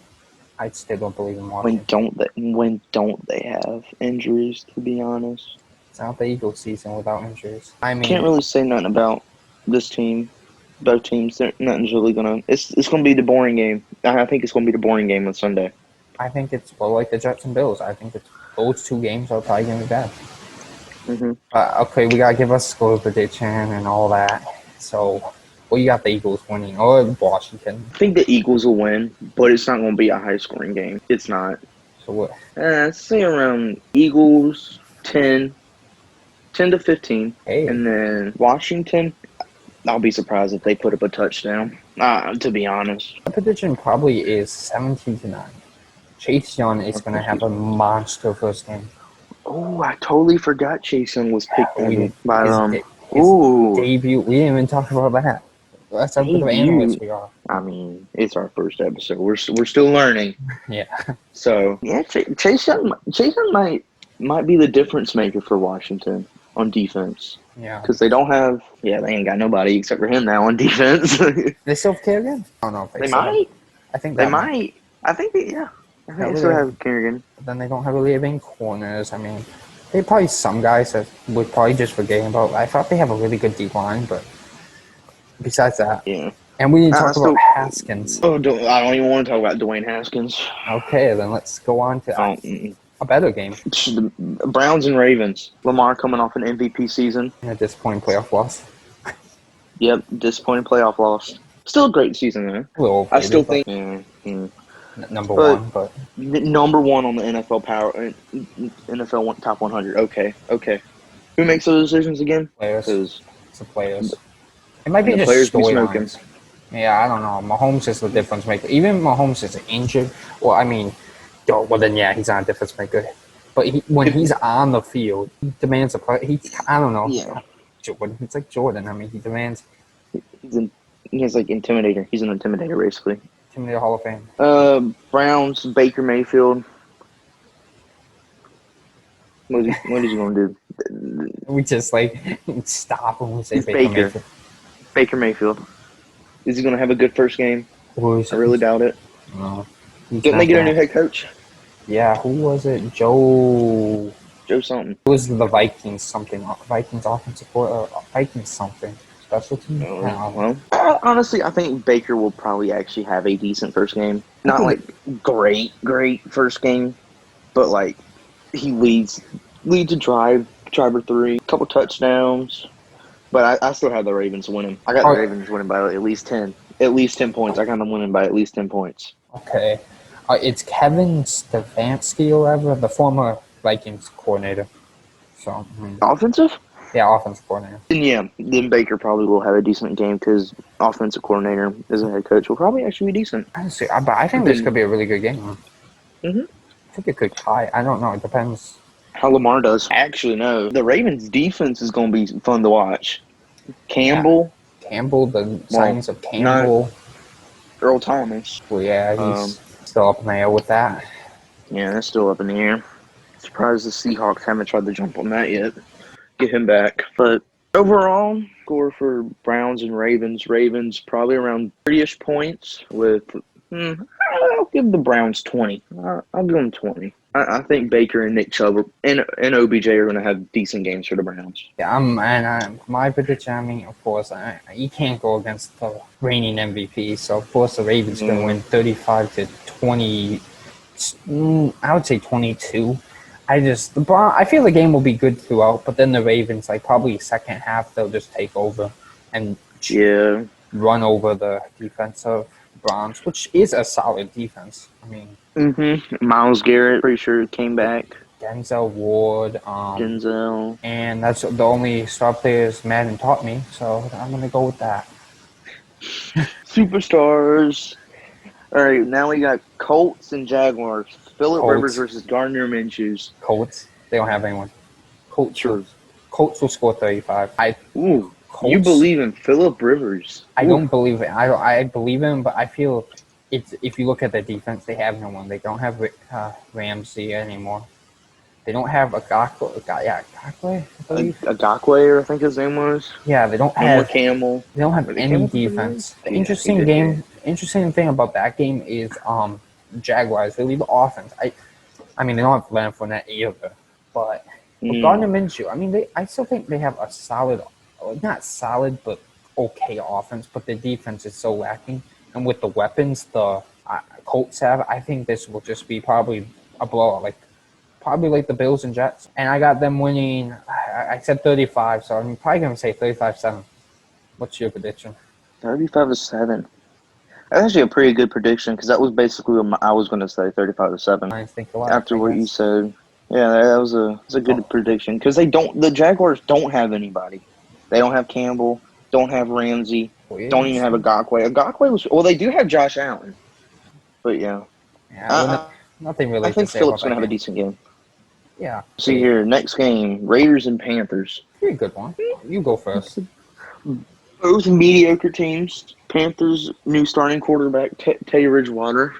I still don't believe in When Washington. don't they have injuries? To be honest, It's not the Eagles season without injuries. I can't mean, really say nothing about this team. Both teams, nothing's really gonna. It's gonna be the boring game. I think it's gonna be the boring game on Sunday. I think it's well like the Jets and Bills. I think it's those two games are probably gonna be bad. hmm Okay, we gotta give us score prediction and all that. So, well, you got the Eagles winning or Washington. I think the Eagles will win, but it's not gonna be a high scoring game. It's not. So what? Say around Eagles 10 to 15, Hey, and then Washington. I'll be surprised if they put up a touchdown. To be honest. the prediction probably is 17-9. Chase Young is gonna have a monster first game. Oh, I totally forgot Chase Young was picked We by his Ooh, debut. We didn't even talk about that. That's how good of debut. analysts we are. I mean, it's our first episode. We're still learning. Yeah. So yeah, Chase Young might be the difference maker for Washington on defense Yeah. because they don't have. Yeah, they ain't got nobody except for him now on defense. They still have Kerrigan? I don't know if They still have- might. I think They that might. I think. Yeah. I think they still have Kerrigan. Then they don't have really have any corners. I mean, they probably some guys that would probably just forget about. I thought they have a really good D line, but besides that, Yeah. and we didn't talk still- about Haskins. Oh, I don't even want to talk about Dwayne Haskins. Okay, then let's go on to a better game. The Browns and Ravens. Lamar coming off an MVP season. A disappointing playoff loss. Yep, disappointing playoff loss. Still a great season though. A little I still overrated, think but number but- one, but number one on the NFL top 100. Okay. Who makes those decisions again? players. Because It's the players. It might be And the just players be smoking. storylines. Yeah, I don't know. Mahomes is the difference maker. Even Mahomes is injured. Well, I mean, then yeah, he's not a difference maker. But when he's on the field, he demands a play. I don't know. Yeah. Jordan. It's like Jordan. I mean, he demands he's like intimidator. He's an intimidator basically. him to the Hall of Fame. Browns, Baker Mayfield. What is he gonna do? We just like stop when we say It's Baker Baker. Mayfield. Baker Mayfield. Is he gonna have a good first game? I really doubt it. No. He's Didn't not they get a new gonna- head coach? Yeah, who was it? Joe. Joe something. It was the Vikings something. Vikings offensive Vikings something. Special team? Oh, I don't know. well, honestly, I think Baker will probably actually have a decent first game. Not like great first game, but like he leads a drive or three, couple touchdowns. But I still have the Ravens winning. I got the Ravens winning by at least 10. At least 10 points. I got them winning by at least 10 points. Okay. It's Kevin Stefanski or whatever, the former Vikings coordinator. So, Offensive? yeah, offensive coordinator. Then Baker probably will have a decent game because offensive coordinator as a head coach will probably actually be decent. Honestly, but I think this could be a really good game. Mhm. I think it could tie. I don't know. It depends. How Lamar does. Actually, no. The Ravens' defense is going to be fun to watch. Campbell, Campbell, the signs of Campbell. Earl Thomas. Well, yeah, he's still up in the air with that. Yeah, that's still up in the air. Surprised the Seahawks haven't tried to jump on that yet. Get him back. But overall, score for Browns and Ravens. Ravens probably around 30-ish points with, I'll give the Browns 20. I'll give them 20. I think Baker and Nick Chubb and OBJ are going to have decent games for the Browns. Yeah, my prediction, I mean, of course, you can't go against the reigning MVP. So, of course, the Ravens going to win 35-20. I would say 22. I feel the game will be good throughout, but then the Ravens, like probably second half, they'll just take over and run over the defensive Browns, which is a solid defense. I mean, Myles Garrett, pretty sure, came back. Denzel Ward, Denzel. and that's the only star players Madden taught me, so I'm gonna go with that. Superstars. All right, now we got Colts and Jaguars. Phillip Colts. Rivers versus Gardner Minshew. Colts, they don't have anyone. Colts will score 35. Ooh, Colts, you believe in Phillip Rivers? I don't believe it. I believe him, but I feel if you look at the defense, they have no one. They don't have Ramsey anymore. They don't have Agakwe, I believe. Agakwe, I think his name was. Yeah, they don't Or have Camel. They don't have Were they any Campbell for the defense. game? Interesting Yeah, game. Interesting thing about that game is Jaguars, really the offense. I mean, they don't have Leonard Fournette either, but with Gardner Minshew, I mean, I still think they have a solid, not solid, but okay offense, but the defense is so lacking. And with the weapons the Colts have, I think this will just be probably a blowout, probably like the Bills and Jets. And I got them winning, I said 35, so I'm probably going to say 35-7. What's your prediction? 35-7. That's actually a pretty good prediction because that was basically what I was going to say, 35-7. I think a lot. After what you said, yeah, that was a good prediction because the Jaguars don't have anybody. They don't have Campbell, don't have Ramsey, don't even have Ngakoue. They do have Josh Allen, but yeah. Nothing really. I think Phillips gonna have a decent game. Yeah. See here, next game, Raiders and Panthers. Pretty good one. You go first. Both mediocre teams. Panthers' new starting quarterback, Teddy Bridgewater,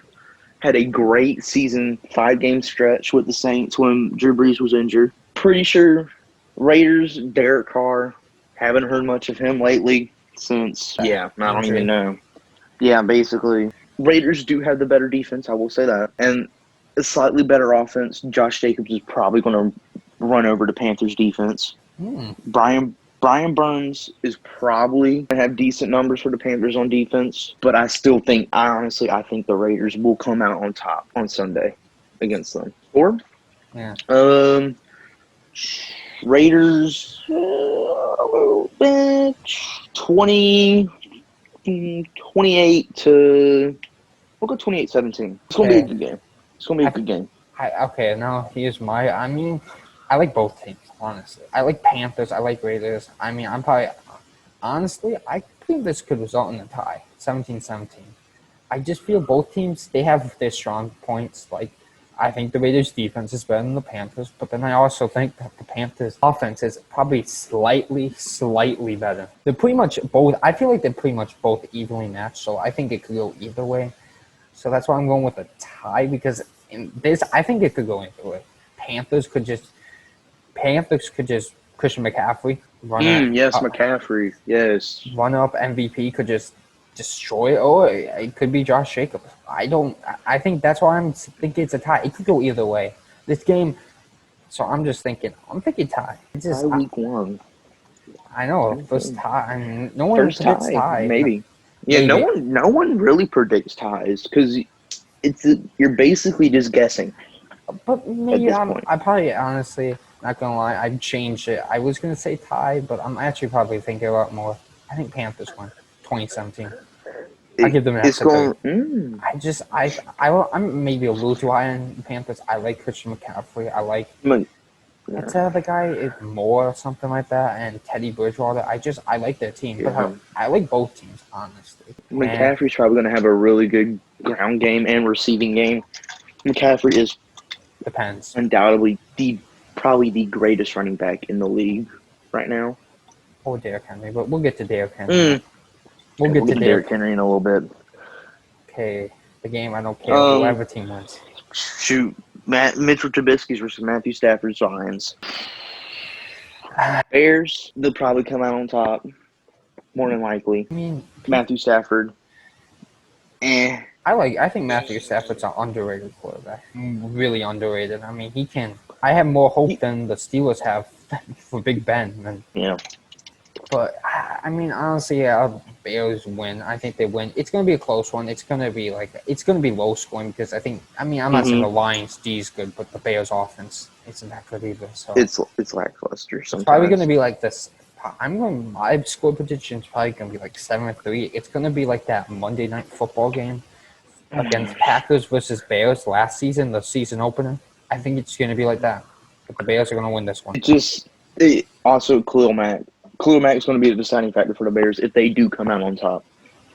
had a great season, 5-game stretch with the Saints when Drew Brees was injured. Pretty sure Raiders, Derek Carr, haven't heard much of him lately since, I don't even know. Yeah, basically. Raiders do have the better defense, I will say that. And a slightly better offense. Josh Jacobs is probably going to run over the Panthers' defense. Brian Burns is probably going to have decent numbers for the Panthers on defense, but I think the Raiders will come out on top on Sunday against them. Or, Raiders, 28 to, we'll go 28-17. It's going to be a good game. It's going to be a good game. Now here's I like both teams, honestly. I like Panthers. I like Raiders. I mean, I think this could result in a tie, 17-17. I just feel both teams, they have their strong points. I think the Raiders' defense is better than the Panthers, but then I also think that the Panthers' offense is probably slightly better. They're pretty much both, I feel like they're pretty much both evenly matched, so I think it could go either way. So that's why I'm going with a tie, because in this, I think it could go either way. Panthers could just Christian McCaffrey run McCaffrey. Yes. Run up MVP could just destroy it. Or it could be Josh Jacobs. I think that's why I'm thinking it's a tie. It could go either way. This game, so I'm thinking tie. Week 1. I know, first tie. I mean, no one predicts tie. Maybe. Yeah, maybe. No one really predicts ties because you're basically just guessing. But maybe I probably honestly, not gonna lie, I'd change it. I was gonna say tie, but I'm actually probably thinking a lot more. I think Panthers win 2017. I give them an extra. I'm maybe a little too high on Panthers. I like Christian McCaffrey. I like what's the other guy? Moore or something like that, and Teddy Bridgewater. I like their team. But I like both teams, honestly. McCaffrey's probably gonna have a really good ground game and receiving game. McCaffrey is undoubtedly probably the greatest running back in the league right now. Or Derrick Henry, but we'll get to Derrick Henry. We'll get to Derrick Henry in a little bit. Okay, the game, I don't care. Whoever team wins. Shoot. Mitchell Trubisky's versus Matthew Stafford's Lions. Bears, they'll probably come out on top. More than likely. I mean, Matthew Stafford. I think Matthew Stafford's an underrated quarterback. Really underrated. I mean, I have more hope than the Steelers have for Big Ben. But, I mean, honestly, Bears win. I think they win. It's going to be a close one. It's going to be low scoring because I'm not saying the Lions D is good, but the Bears offense isn't that good either. So it's lackluster sometimes. It's probably going to be like this. My score prediction is probably going to be like 7-3. It's going to be like that Monday Night Football game against Packers versus Bears last season, the season opener. I think it's going to be like that. But the Bears are going to win this one. Also, Khalil Mack. Khalil Mack is going to be the deciding factor for the Bears if they do come out on top.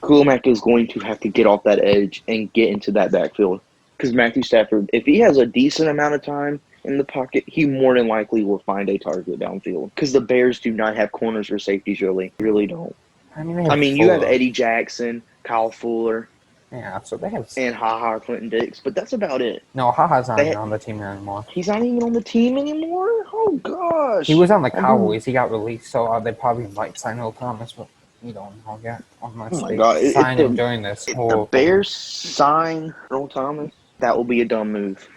Khalil Mack is going to have to get off that edge and get into that backfield. Because Matthew Stafford, if he has a decent amount of time in the pocket, he more than likely will find a target downfield. Because the Bears do not have corners or safeties, really don't. I mean, you have Eddie Jackson, Kyle Fuller. Yeah, so they have... And HaHa Clinton Dix, but that's about it. No, HaHa's not even on the team anymore. He's not even on the team anymore? Oh, gosh. He was on the Cowboys. He got released, so they probably might sign Earl Thomas, but we don't know yet. Unless they sign him during this. If the Bears sign Earl Thomas, That will be a dumb move.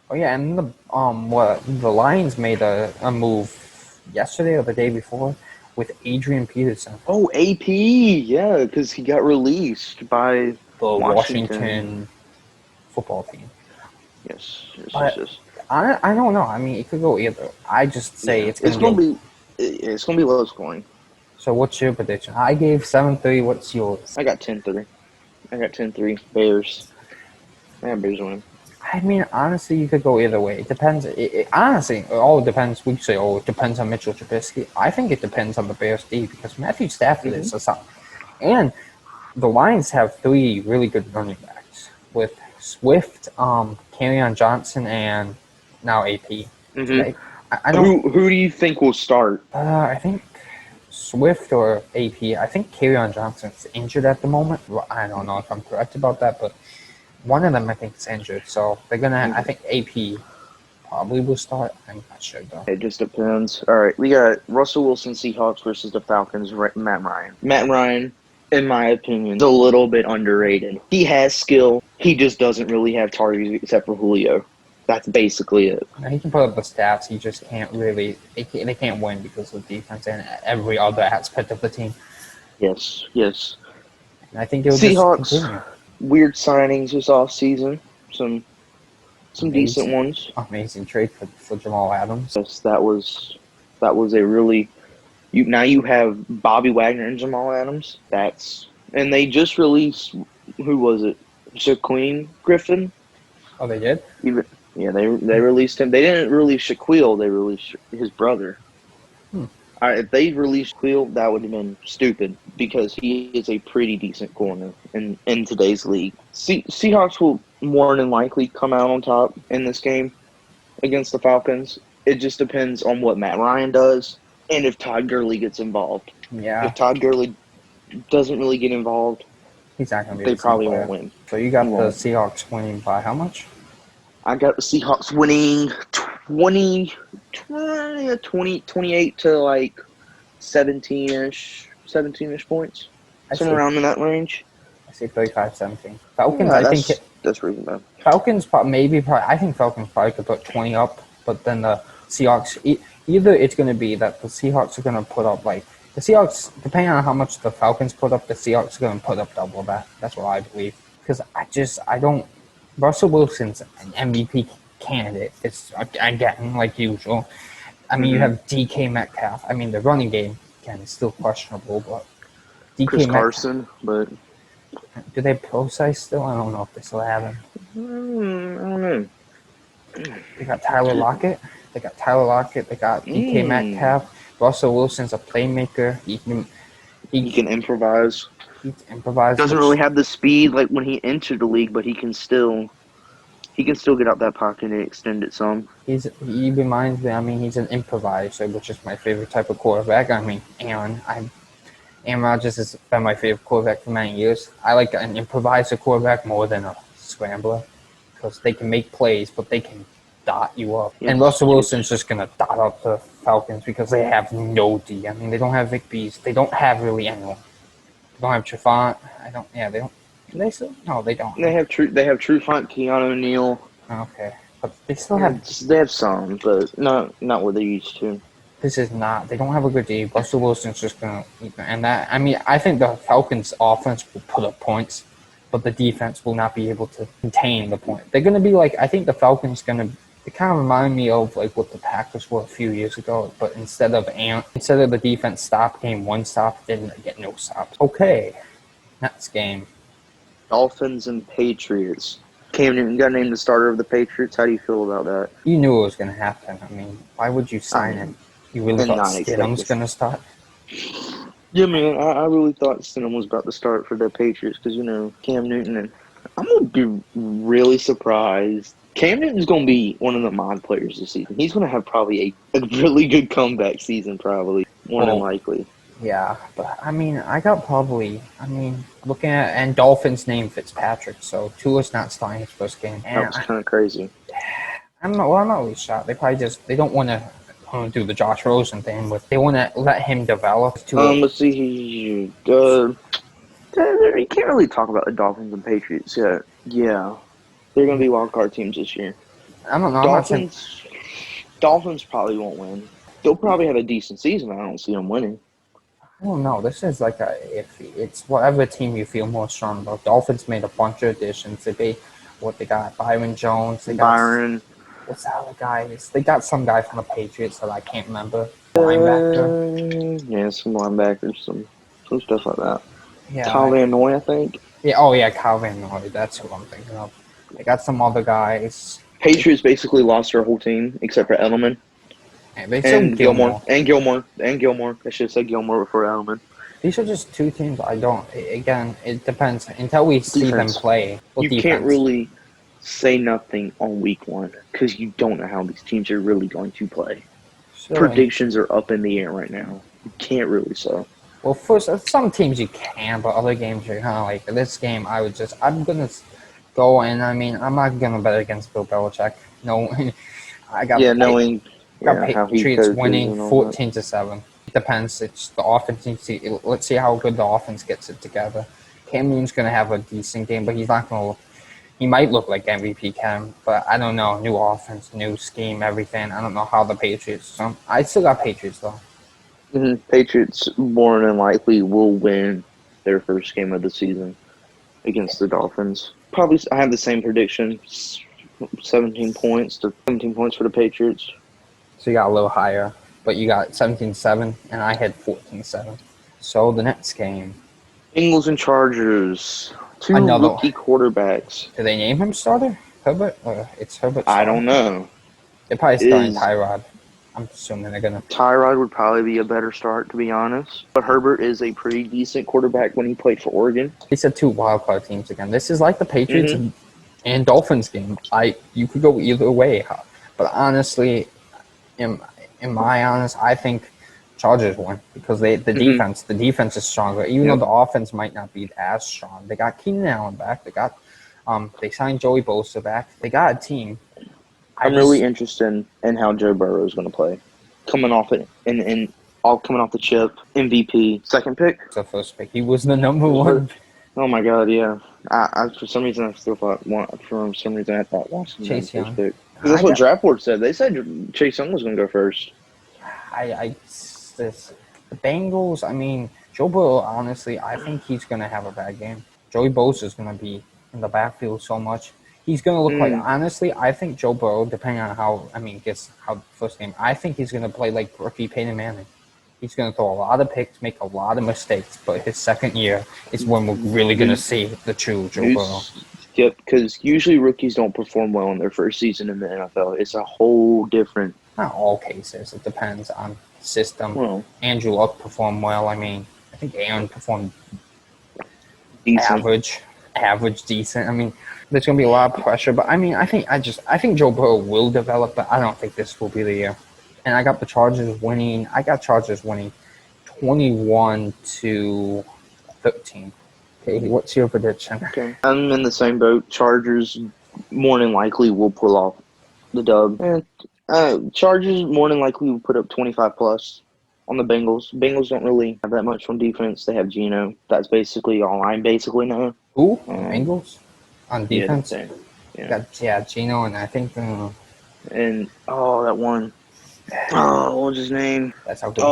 Oh yeah, and the Lions made a move yesterday or the day before with Adrian Peterson, Oh, AP, yeah, because he got released by the Washington. Washington football team. Yes. But I don't know. I mean, it could go either. I just say Yeah, it's gonna be. it's gonna be low scoring. So what's your prediction? I gave 7-3. What's yours? I got 10-3. I got 10-3. Bears. I got Bears win. I mean, honestly, you could go either way. It depends. Honestly, it all depends. We say, oh, it depends on Mitchell Trubisky. I think it depends on the Bears D because Matthew Stafford is a solid. And the Lions have 3 really good running backs with Swift, Kerryon Johnson, and now AP. Mm-hmm. I don't. Who do you think will start? I think Swift or AP. I think Kerryon Johnson's injured at the moment. Well, I don't know if I'm correct about that, but one of them I think is injured. So they're gonna. I think AP probably will start. I'm not sure though. It just depends. All right, we got Russell Wilson Seahawks versus the Falcons. Matt Ryan. Matt Ryan, in my opinion, is a little bit underrated. He has skill. He just doesn't really have targets except for Julio. That's basically it. He can put up the stats. He just can't really. They can't win because of the defense and every other aspect of the team. Yes. And I think it will Seahawks. just continue. Weird signings this offseason. Some decent ones. Amazing trade for Jamal Adams. Yes, that was a really. Now you have Bobby Wagner and Jamal Adams. And they just released, who was it? Shaquem Griffin. Oh, they did? Yeah, they released him. They didn't release Shaquille. They released his brother. If they released Shaquille, that would have been stupid because he is a pretty decent corner in today's league. Seahawks will more than likely come out on top in this game against the Falcons. It just depends on what Matt Ryan does and if Todd Gurley gets involved. Yeah. If Todd Gurley doesn't really get involved, he's not going to be. They probably won't win. So you got the Seahawks winning by how much? I got the Seahawks winning 28 to like 17-ish points. Somewhere around in that range. I say 35-17. Falcons, I think that's reasonable. Falcons I think Falcons probably could put 20 up, but then the Seahawks, either it's going to be that the Seahawks are going to put up like, the Seahawks, depending on how much the Falcons put up, the Seahawks are going to put up double that. That's what I believe. Because Russell Wilson's an MVP candidate. It's, again, like usual. I mean, you have DK Metcalf. I mean, the running game, again, is still questionable, but DK Chris Metcalf, Carson, but... Do they have Prosise still? I don't know if they still have him. I don't know. They got Tyler Lockett. They got DK Metcalf. Russell Wilson's a playmaker. He can improvise. He can improvise. Doesn't really have the speed like when he entered the league, but he can still get out that pocket and extend it some. He reminds me. I mean, he's an improviser, which is my favorite type of quarterback. I mean, Aaron Rodgers has been my favorite quarterback for many years. I like an improviser quarterback more than a scrambler because they can make plays, but they can dot you up. Yeah. And Russell Wilson's just going to dot up the Falcons because they have no D. I mean, they don't have Vic Beasley. They don't have really anyone. They don't have Trufant. They don't. Do they still? No, they don't. They have Trufant, Keanu O'Neal. Okay. But they still have... They have some, but not what they used to. This is not... They don't have a good D. Russell Wilson's just going to... And that... I mean, I think the Falcons' offense will put up points, but the defense will not be able to contain the point. They're going to be like... I think the Falcons going to... They kind of remind me of like what the Packers were a few years ago, but instead of the defense stop game, one stop, they didn't get no stops. Okay. Next game. Dolphins and Patriots. Cam Newton got named the starter of the Patriots. How do you feel about that? You knew it was going to happen. I mean, why would you sign him? You really thought Stidham's going to start? Yeah, man, I really thought Stidham was about to start for the Patriots because, Cam Newton. And I'm going to be really surprised. Cam Newton's going to be one of the mod players this season. He's going to have probably a really good comeback season, probably, more than likely. Yeah, but, looking at, and Dolphins named Fitzpatrick, so Tua's not starting his first game. And that was kind of crazy. I'm not really shocked. They probably they don't want to do the Josh Rosen thing, but they want to let him develop. Let's see. You can't really talk about the Dolphins and Patriots yet. Yeah. They're going to be wild card teams this year. I don't know. I'm not saying. Dolphins probably won't win. They'll probably have a decent season. I don't see them winning. I don't know. This is like a iffy. It's whatever team you feel more strong about. Dolphins made a bunch of additions. They got Byron Jones. They got Byron. What's the other guy? They got some guy from the Patriots that I can't remember. Linebacker. Yeah, some linebackers, some stuff like that. Yeah. Kyle Van Noy, I think. Yeah. Oh yeah, Kyle Van Noy. That's who I'm thinking of. They got some other guys. Patriots basically lost their whole team except for Edelman. And Gilmore. I should have said Gilmore before Edelman. These are just two teams I don't. Again, it depends. Until we see them play. You can't really say nothing on week one because you don't know how these teams are really going to play. Sure. Predictions are up in the air right now. You can't really say. Well, first, some teams you can, but other games you're kind of like, this game, I'm going to go, and I mean, I'm not going to bet against Bill Belichick. No, I got Patriots winning 14-7. It depends. It's the offense. Let's see how good the offense gets it together. Cam Newton's going to have a decent game, but he's not going to. He might look like MVP Cam, but I don't know. New offense, new scheme, everything. I don't know how the Patriots. So I still got Patriots though. Mm-hmm. Patriots more than likely will win their first game of the season against the Dolphins. Probably, I have the same prediction: 17 points for the Patriots. So you got a little higher, but you got 17-7, and I had 14-7. So the next game, Bengals and Chargers. Two rookie quarterbacks. Do they name him starter? Herbert? It's Herbert. I don't know. They're probably starting Tyrod. I'm assuming they're going to. Tyrod would probably be a better start, to be honest. But Herbert is a pretty decent quarterback when he played for Oregon. These are two wildcard teams again. This is like the Patriots and Dolphins game. You could go either way. But honestly, in my honest, I think Chargers won because the defense is stronger. Even though the offense might not be as strong, they got Keenan Allen back. They signed Joey Bosa back. They got a team. I'm really interested in how Joe Burrow is going to play, coming off it and all coming off the chip. MVP, second pick. It's the first pick. He was the number one. Oh my God, yeah. I for some reason I thought Washington Chase Young. Pick. That's what Draft Board said. They said Chase Young was going to go first. The Bengals, I mean, Joe Burrow, honestly, I think he's going to have a bad game. Joey Bosa is going to be in the backfield so much. He's going to look like, honestly, I think Joe Burrow, depending on how the first game, I think he's going to play like rookie Peyton Manning. He's going to throw a lot of picks, make a lot of mistakes, but his second year is when we're really going to see the true Joe Burrow. Yep, because usually rookies don't perform well in their first season in the NFL. It's a whole different... Not all cases. It depends on system. Well, Andrew Luck performed well. I mean, I think Aaron performed decent. Average, decent. I mean, there's going to be a lot of pressure, but I mean, I think Joe Burrow will develop, but I don't think this will be the year. And I got the Chargers winning. I got Chargers winning 21-13. Okay, what's your prediction? Okay, I'm in the same boat. Chargers more than likely will pull off the dub. Chargers more than likely will put up 25 plus on the Bengals. Bengals don't really have that much on defense. They have Geno. That's basically all I basically know. Who? Bengals? On defense? Yeah, Geno, and I think... that one. Oh, what was his name? That's how good.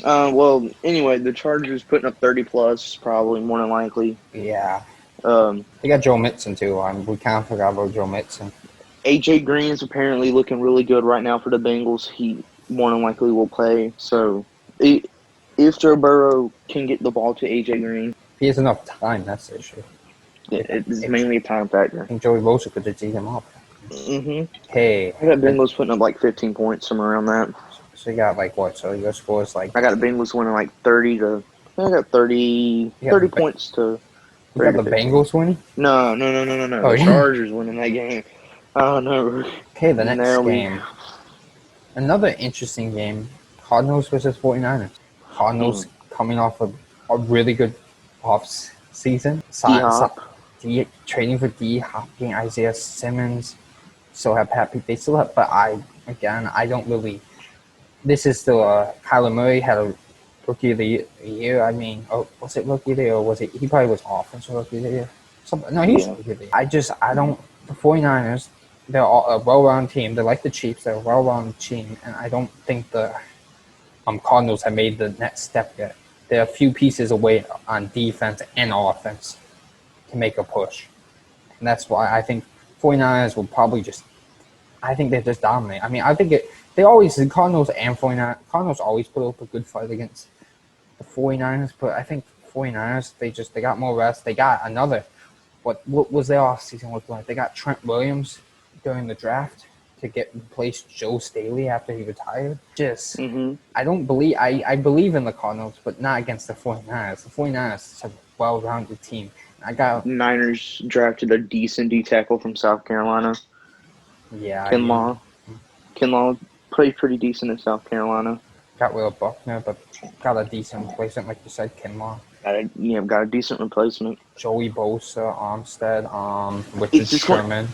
Well, anyway, the Chargers putting up 30 plus, probably more than likely. Yeah. They got Joe Mixon, too. We kind of forgot about Joe Mixon. AJ Green's apparently looking really good right now for the Bengals. He more than likely will play. So, if Joe Burrow can get the ball to AJ Green, he has enough time. That's the issue. It's mainly a time factor. I think Joey Bosa could just eat him up. Hey, I got Bengals putting up like 15 points, somewhere around that. So you got like what? So your score is like... I got the Bengals winning like 30 to... I got 30 points to... You got the Bengals winning? No. The Chargers winning that game. Oh, no. Okay, the next game. Another interesting game. Cardinals versus 49ers. Cardinals coming off a really good off-season. Trading for D-Hop, getting Isaiah Simmons. Still have Pat Pete. They still have... But I don't really... This is still... Kyler Murray had a Rookie of the Year. I mean... was it Rookie of the Year or was it... He probably was Offensive Rookie of the Year. He was Rookie of the Year. The the 49ers, they're all a well-rounded team. They're like the Chiefs. They're a well-rounded team, and I don't think the Cardinals have made the next step yet. They're a few pieces away on defense and offense to make a push. And that's why I think 49ers will probably just – I think they just dominate. I mean, I think the Cardinals and 49ers – Cardinals always put up a good fight against the 49ers, but I think 49ers, they got more rest. They got another – what was their offseason look like? They got Trent Williams during the draft to replace Joe Staley after he retired. I don't believe – I believe in the Cardinals, but not against the 49ers. The 49ers is a well-rounded team. Niners drafted a decent D tackle from South Carolina. Yeah. Kinlaw. Kinlaw played pretty decent in South Carolina. Got Will Buckner, but got a decent replacement, like you said, Kinlaw. Got a decent replacement. Joey Bosa, Armstead, Richard Sherman.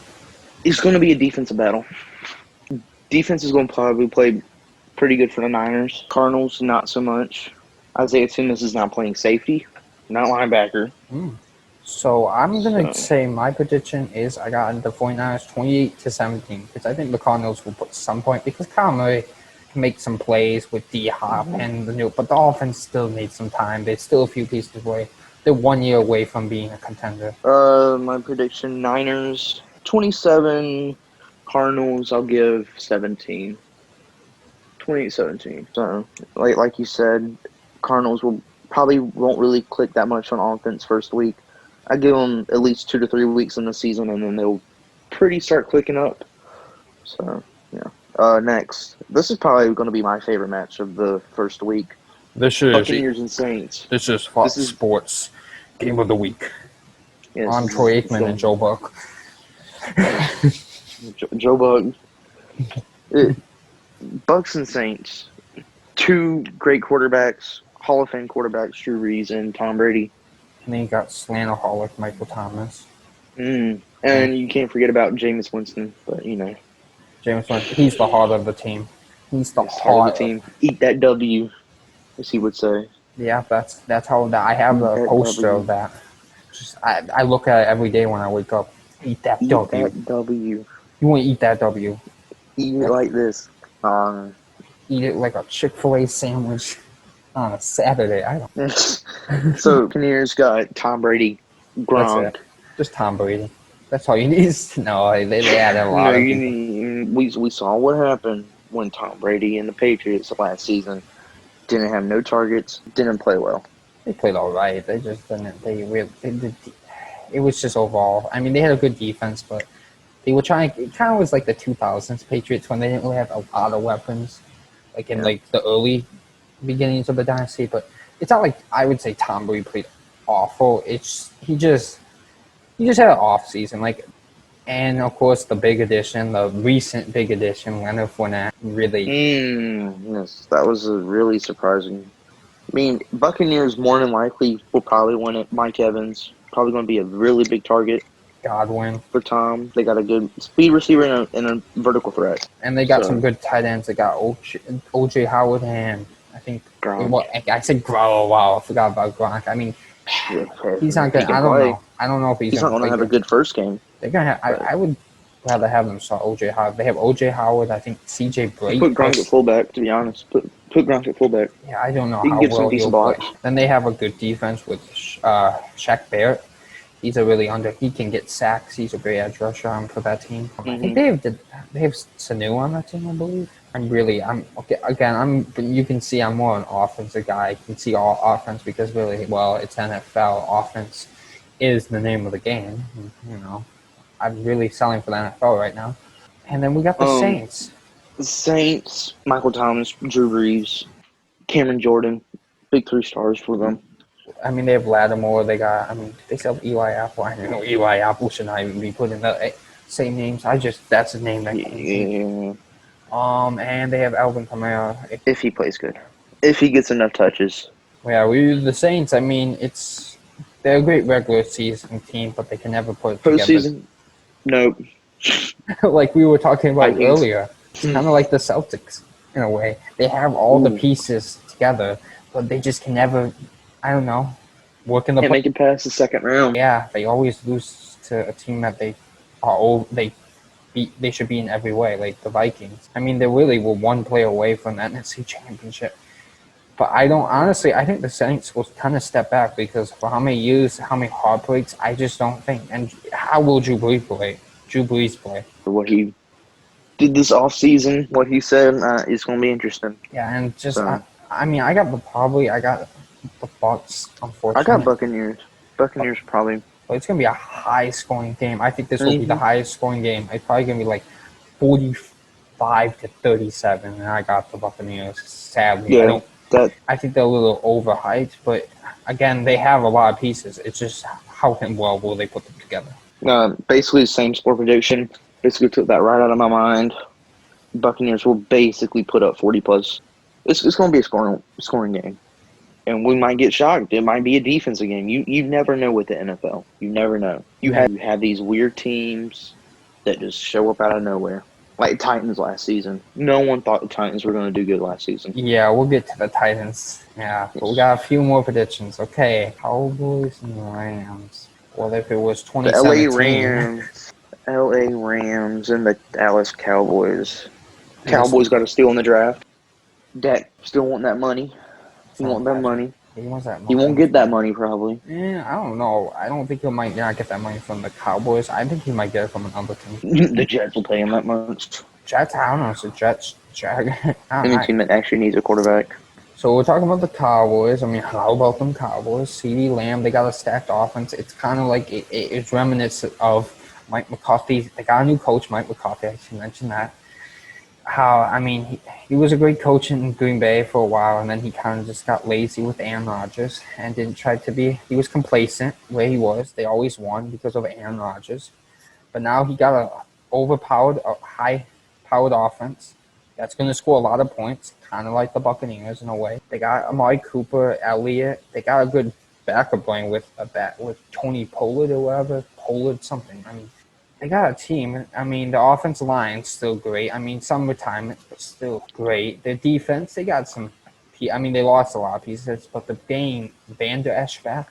It's going to be a defensive battle. Defense is going to probably play pretty good for the Niners. Cardinals, not so much. Isaiah Simmons is not playing safety, not linebacker. So I'm going to say my prediction is I got the 49ers 28-17 because I think the Cardinals will put some point because Kyle Murray can make some plays with D-Hop but the offense still needs some time. They're still a few pieces away. They're 1 year away from being a contender. My prediction, Niners 27, Cardinals I'll give 17. 28-17. So, like you said, Cardinals probably won't really click that much on offense first week. I give them at least 2 to 3 weeks in the season, and then they'll pretty start clicking up. So, yeah. Next, this is probably going to be my favorite match of the first week. Buccaneers and Saints. This is Fox Sports Game of the Week. Yes, I'm Troy Aikman and Joe Buck. Joe Buck. Bucks and Saints. 2 great quarterbacks, Hall of Fame quarterbacks, Drew Brees and Tom Brady. And then you got Slanaholic Michael Thomas. And you can't forget about Jameis Winston, but Jameis Winston, he's the heart of the team. He's the heart of the team. Eat that W, as he would say. Yeah, that's how I have a poster of that. I look at it every day when I wake up. Eat that W. That W. You want to eat that W. Eat it like this. Eat it like a Chick-fil-A sandwich on a Saturday. I don't. So, Buccaneers got Tom Brady, Gronk. Just Tom Brady. That's all you need. No, they added a lot. We saw what happened when Tom Brady and the Patriots last season didn't have no targets, didn't play well. They played all right. They just didn't. It was just overall. I mean, they had a good defense, but they were trying. It kind of was like the 2000s Patriots when they didn't really have a lot of weapons, like in like the early beginnings of the dynasty. But it's not like I would say Tom Brady played awful. It's he just had an off season, and of course the recent big addition, Leonard Fournette, really. Yes, that was really surprising. I mean, Buccaneers more than likely will probably win it. Mike Evans probably going to be a really big target. Godwin for Tom. They got a good speed receiver and a vertical threat, and they got some good tight ends. They got OJ Howard and I think Gronk. I said Gronk. Wow, I forgot about Gronk. I mean, he's not good. I don't know. I don't know if he's not going to have a good first game. They're gonna have. I would rather have them start OJ Howard. They have OJ Howard. I think CJ Blake. Put Gronk at fullback. To be honest, put Gronk at fullback. Yeah, I don't know how well he'll play. Then they have a good defense with Shaq Barrett. He can get sacks. He's a great edge rusher for that team. I think they have Sanu on that team, I believe. You can see I'm more an offensive guy. I can see all offense because it's NFL. Offense is the name of the game. I'm really selling for the NFL right now. And then we got the Saints. The Saints, Michael Thomas, Drew Brees, Cameron Jordan, big 3 stars for them. I mean, they have Lattimore. They still have Eli Apple. I know Eli Apple should not even be put in the same names. That's his name. And they have Alvin Kamara. If he plays good. If he gets enough touches. Yeah, the Saints, I mean, they're a great regular season team, but they can never put it together. Postseason? Nope. Like we were talking about earlier. It's kind of like the Celtics, in a way. They have all the pieces together, but they just can never, I don't know, work in the Can't make it past the second round. Yeah, they always lose to a team that they they should be in every way, like the Vikings. I mean, they really were one play away from the NFC Championship. But I think the Saints will kind of step back because for how many years, how many heartbreaks, I just don't think. And how will Drew Brees play? What he did this offseason, what he said, is going to be interesting. Yeah, and just, So, I got the Bucks, I unfortunately. got Buccaneers. Buccaneers probably. But it's going to be a high-scoring game. I think this will be the Mhm. highest-scoring game. It's probably going to be like 45-37, and I got the Buccaneers. Sadly, Yeah, I think they're a little overhyped, but again, they have a lot of pieces. It's just how well will they put them together? basically the same score prediction. Basically took that right out of my mind. Buccaneers will basically put up 40 plus. It's going to be a scoring game, and we might get shocked. It might be a defensive game. You never know with the NFL. You never know. You have these weird teams that just show up out of nowhere, like Titans last season. No one thought the Titans were going to do good last season. Yeah, we'll get to the Titans. Yeah, but we got a few more predictions. Okay, Cowboys and Rams. Well, if it was The LA 2017, Rams, and the Dallas Cowboys. and this Cowboys got to steal in the draft. Dak still want that money. He want that money. he wants that He money. won't get that money probably. I don't know. I don't think he might not get that money from the Cowboys. I think he might get it from another team. The Jets will pay him that much. Jets, I don't know. It's the Jets. Any team that actually needs a quarterback. So we're talking about the Cowboys. I mean, how about them Cowboys? CeeDee Lamb, they got a stacked offense. It's kind of like it's reminiscent of Mike McCarthy. They got a new coach, Mike McCarthy. I should mention that. He was a great coach in Green Bay for a while, and then he kind of just got lazy with Aaron Rodgers and didn't try to be. He was complacent where he was. They always won because of Aaron Rodgers. But now he got a high-powered offense that's going to score a lot of points, kind of like the Buccaneers in a way. They got Amari Cooper, Elliott. They got a good backup playing with Tony Pollard or whatever. Pollard something. I mean, they got a team. I mean, the offensive line's still great. I mean, some retirement, but still great. Their defense, they got some. I mean, they lost a lot of pieces, but the game, Vander Esch back,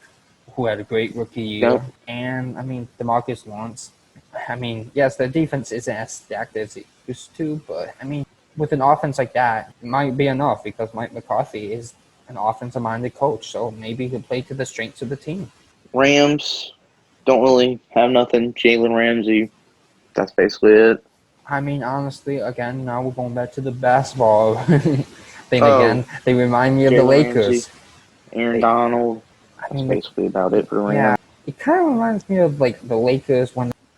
who had a great rookie year, Yeah. and I mean, DeMarcus Lawrence. I mean, yes, their defense isn't as stacked as it used to, but I mean, with an offense like that, it might be enough because Mike McCarthy is an offensive-minded coach, so maybe he'll play to the strengths of the team. Rams don't really have nothing. Jalen Ramsey. That's basically it. I mean, honestly, again, now we're going back to the basketball thing Oh, again. They remind me of the Jalen Lakers. Ramsey, Aaron Donald. I That's mean, basically about it for the Rams. yeah, it kind of reminds me of like the Lakers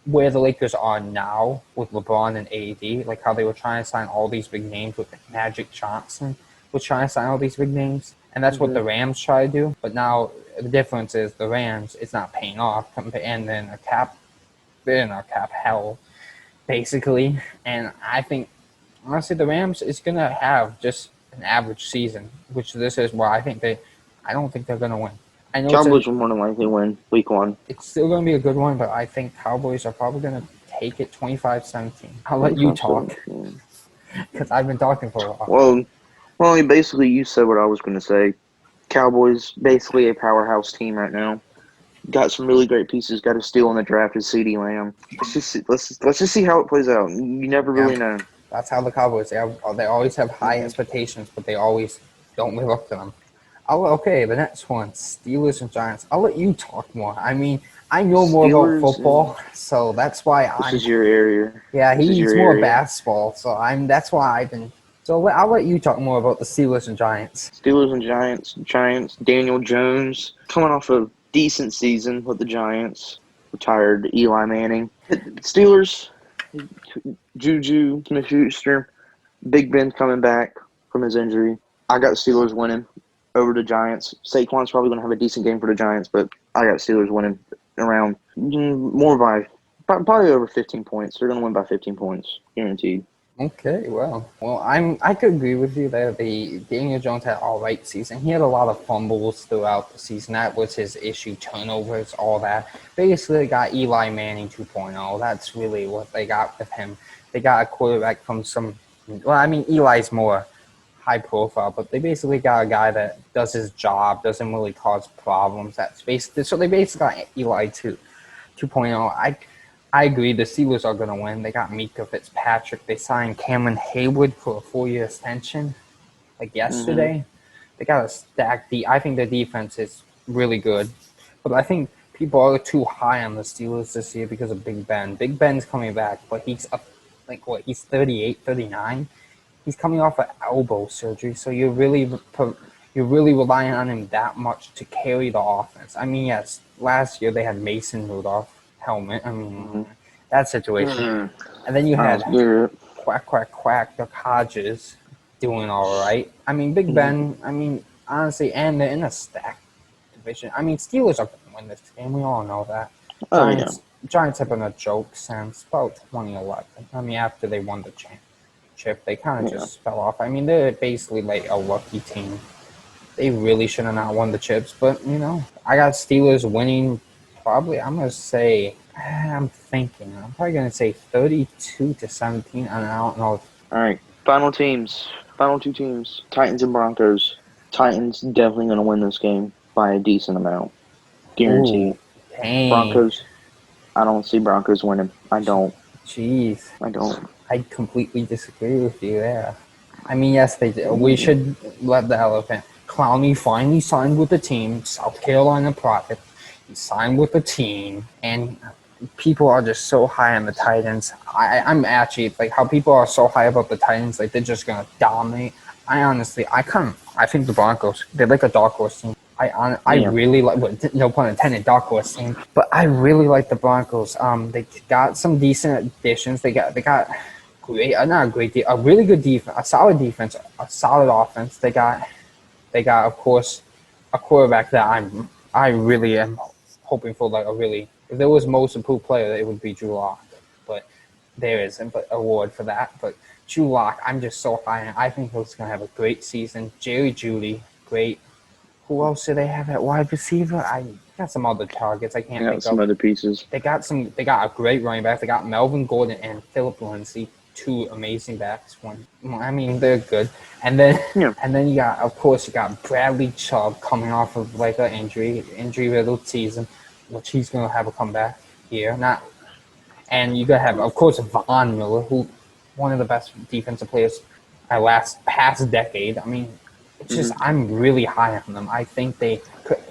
where the Lakers are now with LeBron and AD, like how they were trying to sign all these big names with Magic Johnson was trying to sign all these big names, and that's what the Rams try to do. But now the difference is the Rams, it's not paying off, and then they're in a cap hell, basically. And I think honestly the Rams is gonna have just an average season, which this is where I don't think they're gonna win. I know Cowboys will more than likely win week 1. it's still going to be a good one, but I think Cowboys are probably going to take it 25-17. I'll let you talk because I've been talking for a while. Well, basically you said what I was going to say. Cowboys, basically a powerhouse team right now. Got some really great pieces. Got a steal in the draft with CeeDee Lamb. Let's just see how it plays out. You never really know. That's how the Cowboys, they always have high expectations, but they always don't live up to them. Okay, the next one, Steelers and Giants. I'll let you talk more. I mean, I know more about football, so that's why This is your area. Yeah, This is he's your more area. basketball, so that's why I've been. So I'll let you talk more about the Steelers and Giants. Steelers and Giants. Daniel Jones coming off a decent season with the Giants. Retired Eli Manning. Steelers, Juju Smith-Schuster, Big Ben coming back from his injury. I got Steelers winning over the Giants. Saquon's probably going to have a decent game for the Giants, but I got Steelers winning around more by probably over 15 points. They're going to win by 15 points, guaranteed. Okay, well, I could agree with you that the Daniel Jones had an all right season. He had a lot of fumbles throughout the season. That was his issue, turnovers, all that. Basically, they got Eli Manning 2.0. That's really what they got with him. They got a quarterback from Eli's more high profile, but they basically got a guy that does his job, doesn't really cause problems. So they basically got Eli 2.0. I agree. The Steelers are going to win. They got Mika Fitzpatrick. They signed Cameron Hayward for a 4-year extension, like yesterday. They got a stacked. I think the defense is really good, but I think people are too high on the Steelers this year because of Big Ben. Big Ben's coming back, but he's up, like what? He's 38, 39. He's coming off of elbow surgery, so you're really relying on him that much to carry the offense. I mean, yes, last year they had Mason Rudolph helmet. I mean, that situation. And then you had quack, Duck Hodges doing all right. I mean, Big Ben, I mean, honestly, and they're in a stacked division. I mean, Steelers are going to win this game. We all know that. Giants have been a joke since about 2011. I mean, after they won the championship, they kind of just fell off. I mean, they're basically like a lucky team. They really should have not won the chips, but, you know, I got Steelers winning probably, I'm going to say, I'm probably going to say 32-17, and I don't know. All right, final two teams, Titans and Broncos. Titans definitely going to win this game by a decent amount. Guarantee. Dang. Broncos, I don't see Broncos winning. I don't. Jeez. I don't. I completely disagree with you there. I mean, yes, they did. We should let the elephant. Clowney finally signed with the team, South Carolina product. He signed with the team, and people are just so high on the Titans. I'm actually, like, how people are so high about the Titans, like, they're just going to dominate. I think the Broncos, they're like a dark horse team. I really like, no pun intended, dark horse team, but I really like the Broncos. They got some decent additions. They got great, not a great, a really good defense, a solid defense, a solid offense. They got, of course, a quarterback that I really am hoping for, like, if there was most improved player, it would be Drew Lock, but there isn't an award for that. But Drew Lock, I'm just so high on. I think he's going to have a great season. Jerry Jeudy, great. Who else do they have at wide receiver? I got some other targets. I can't think of. Some other pieces. They got a great running back. They got Melvin Gordon and Philip Lindsay, two amazing backs. I mean, they're good. And then you got, of course, you got Bradley Chubb coming off of like an injury-riddled season, which he's going to have a comeback here. And you got to have, of course, Von Miller, who one of the best defensive players past decade. I mean, it's just, I'm really high on them. I think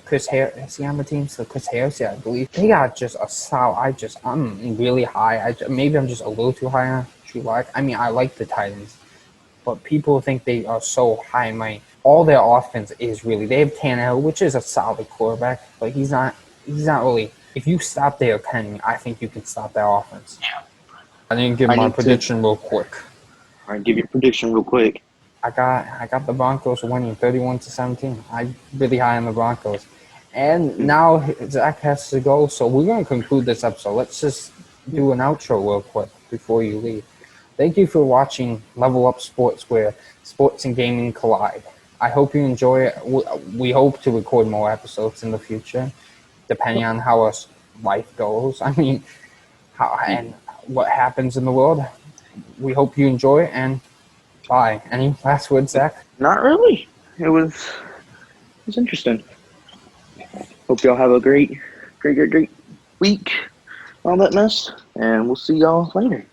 Chris Harris, is he on the team? So Chris Harris, yeah, I believe. They got just a solid, I'm really high. Maybe I'm just a little too high on Drew Lock. I mean, I like the Titans, but people think they are so high. All their offense is really, they have Tannehill, which is a solid quarterback, but he's not really, if you stop Derrick Henry, I think you can stop their offense. Yeah. I didn't give my prediction real quick. All right, give your prediction real quick. I got the Broncos winning 31-17. I'm really high on the Broncos. And now Zach has to go, so we're going to conclude this episode. Let's just do an outro real quick before you leave. Thank you for watching Level Up Sports, where sports and gaming collide. I hope you enjoy it. We hope to record more episodes in the future, depending on how our life goes. I mean, and what happens in the world. We hope you enjoy it, and bye. Any last words, Zach? Not really. It was interesting. Hope y'all have a great week. All that mess, and we'll see y'all later.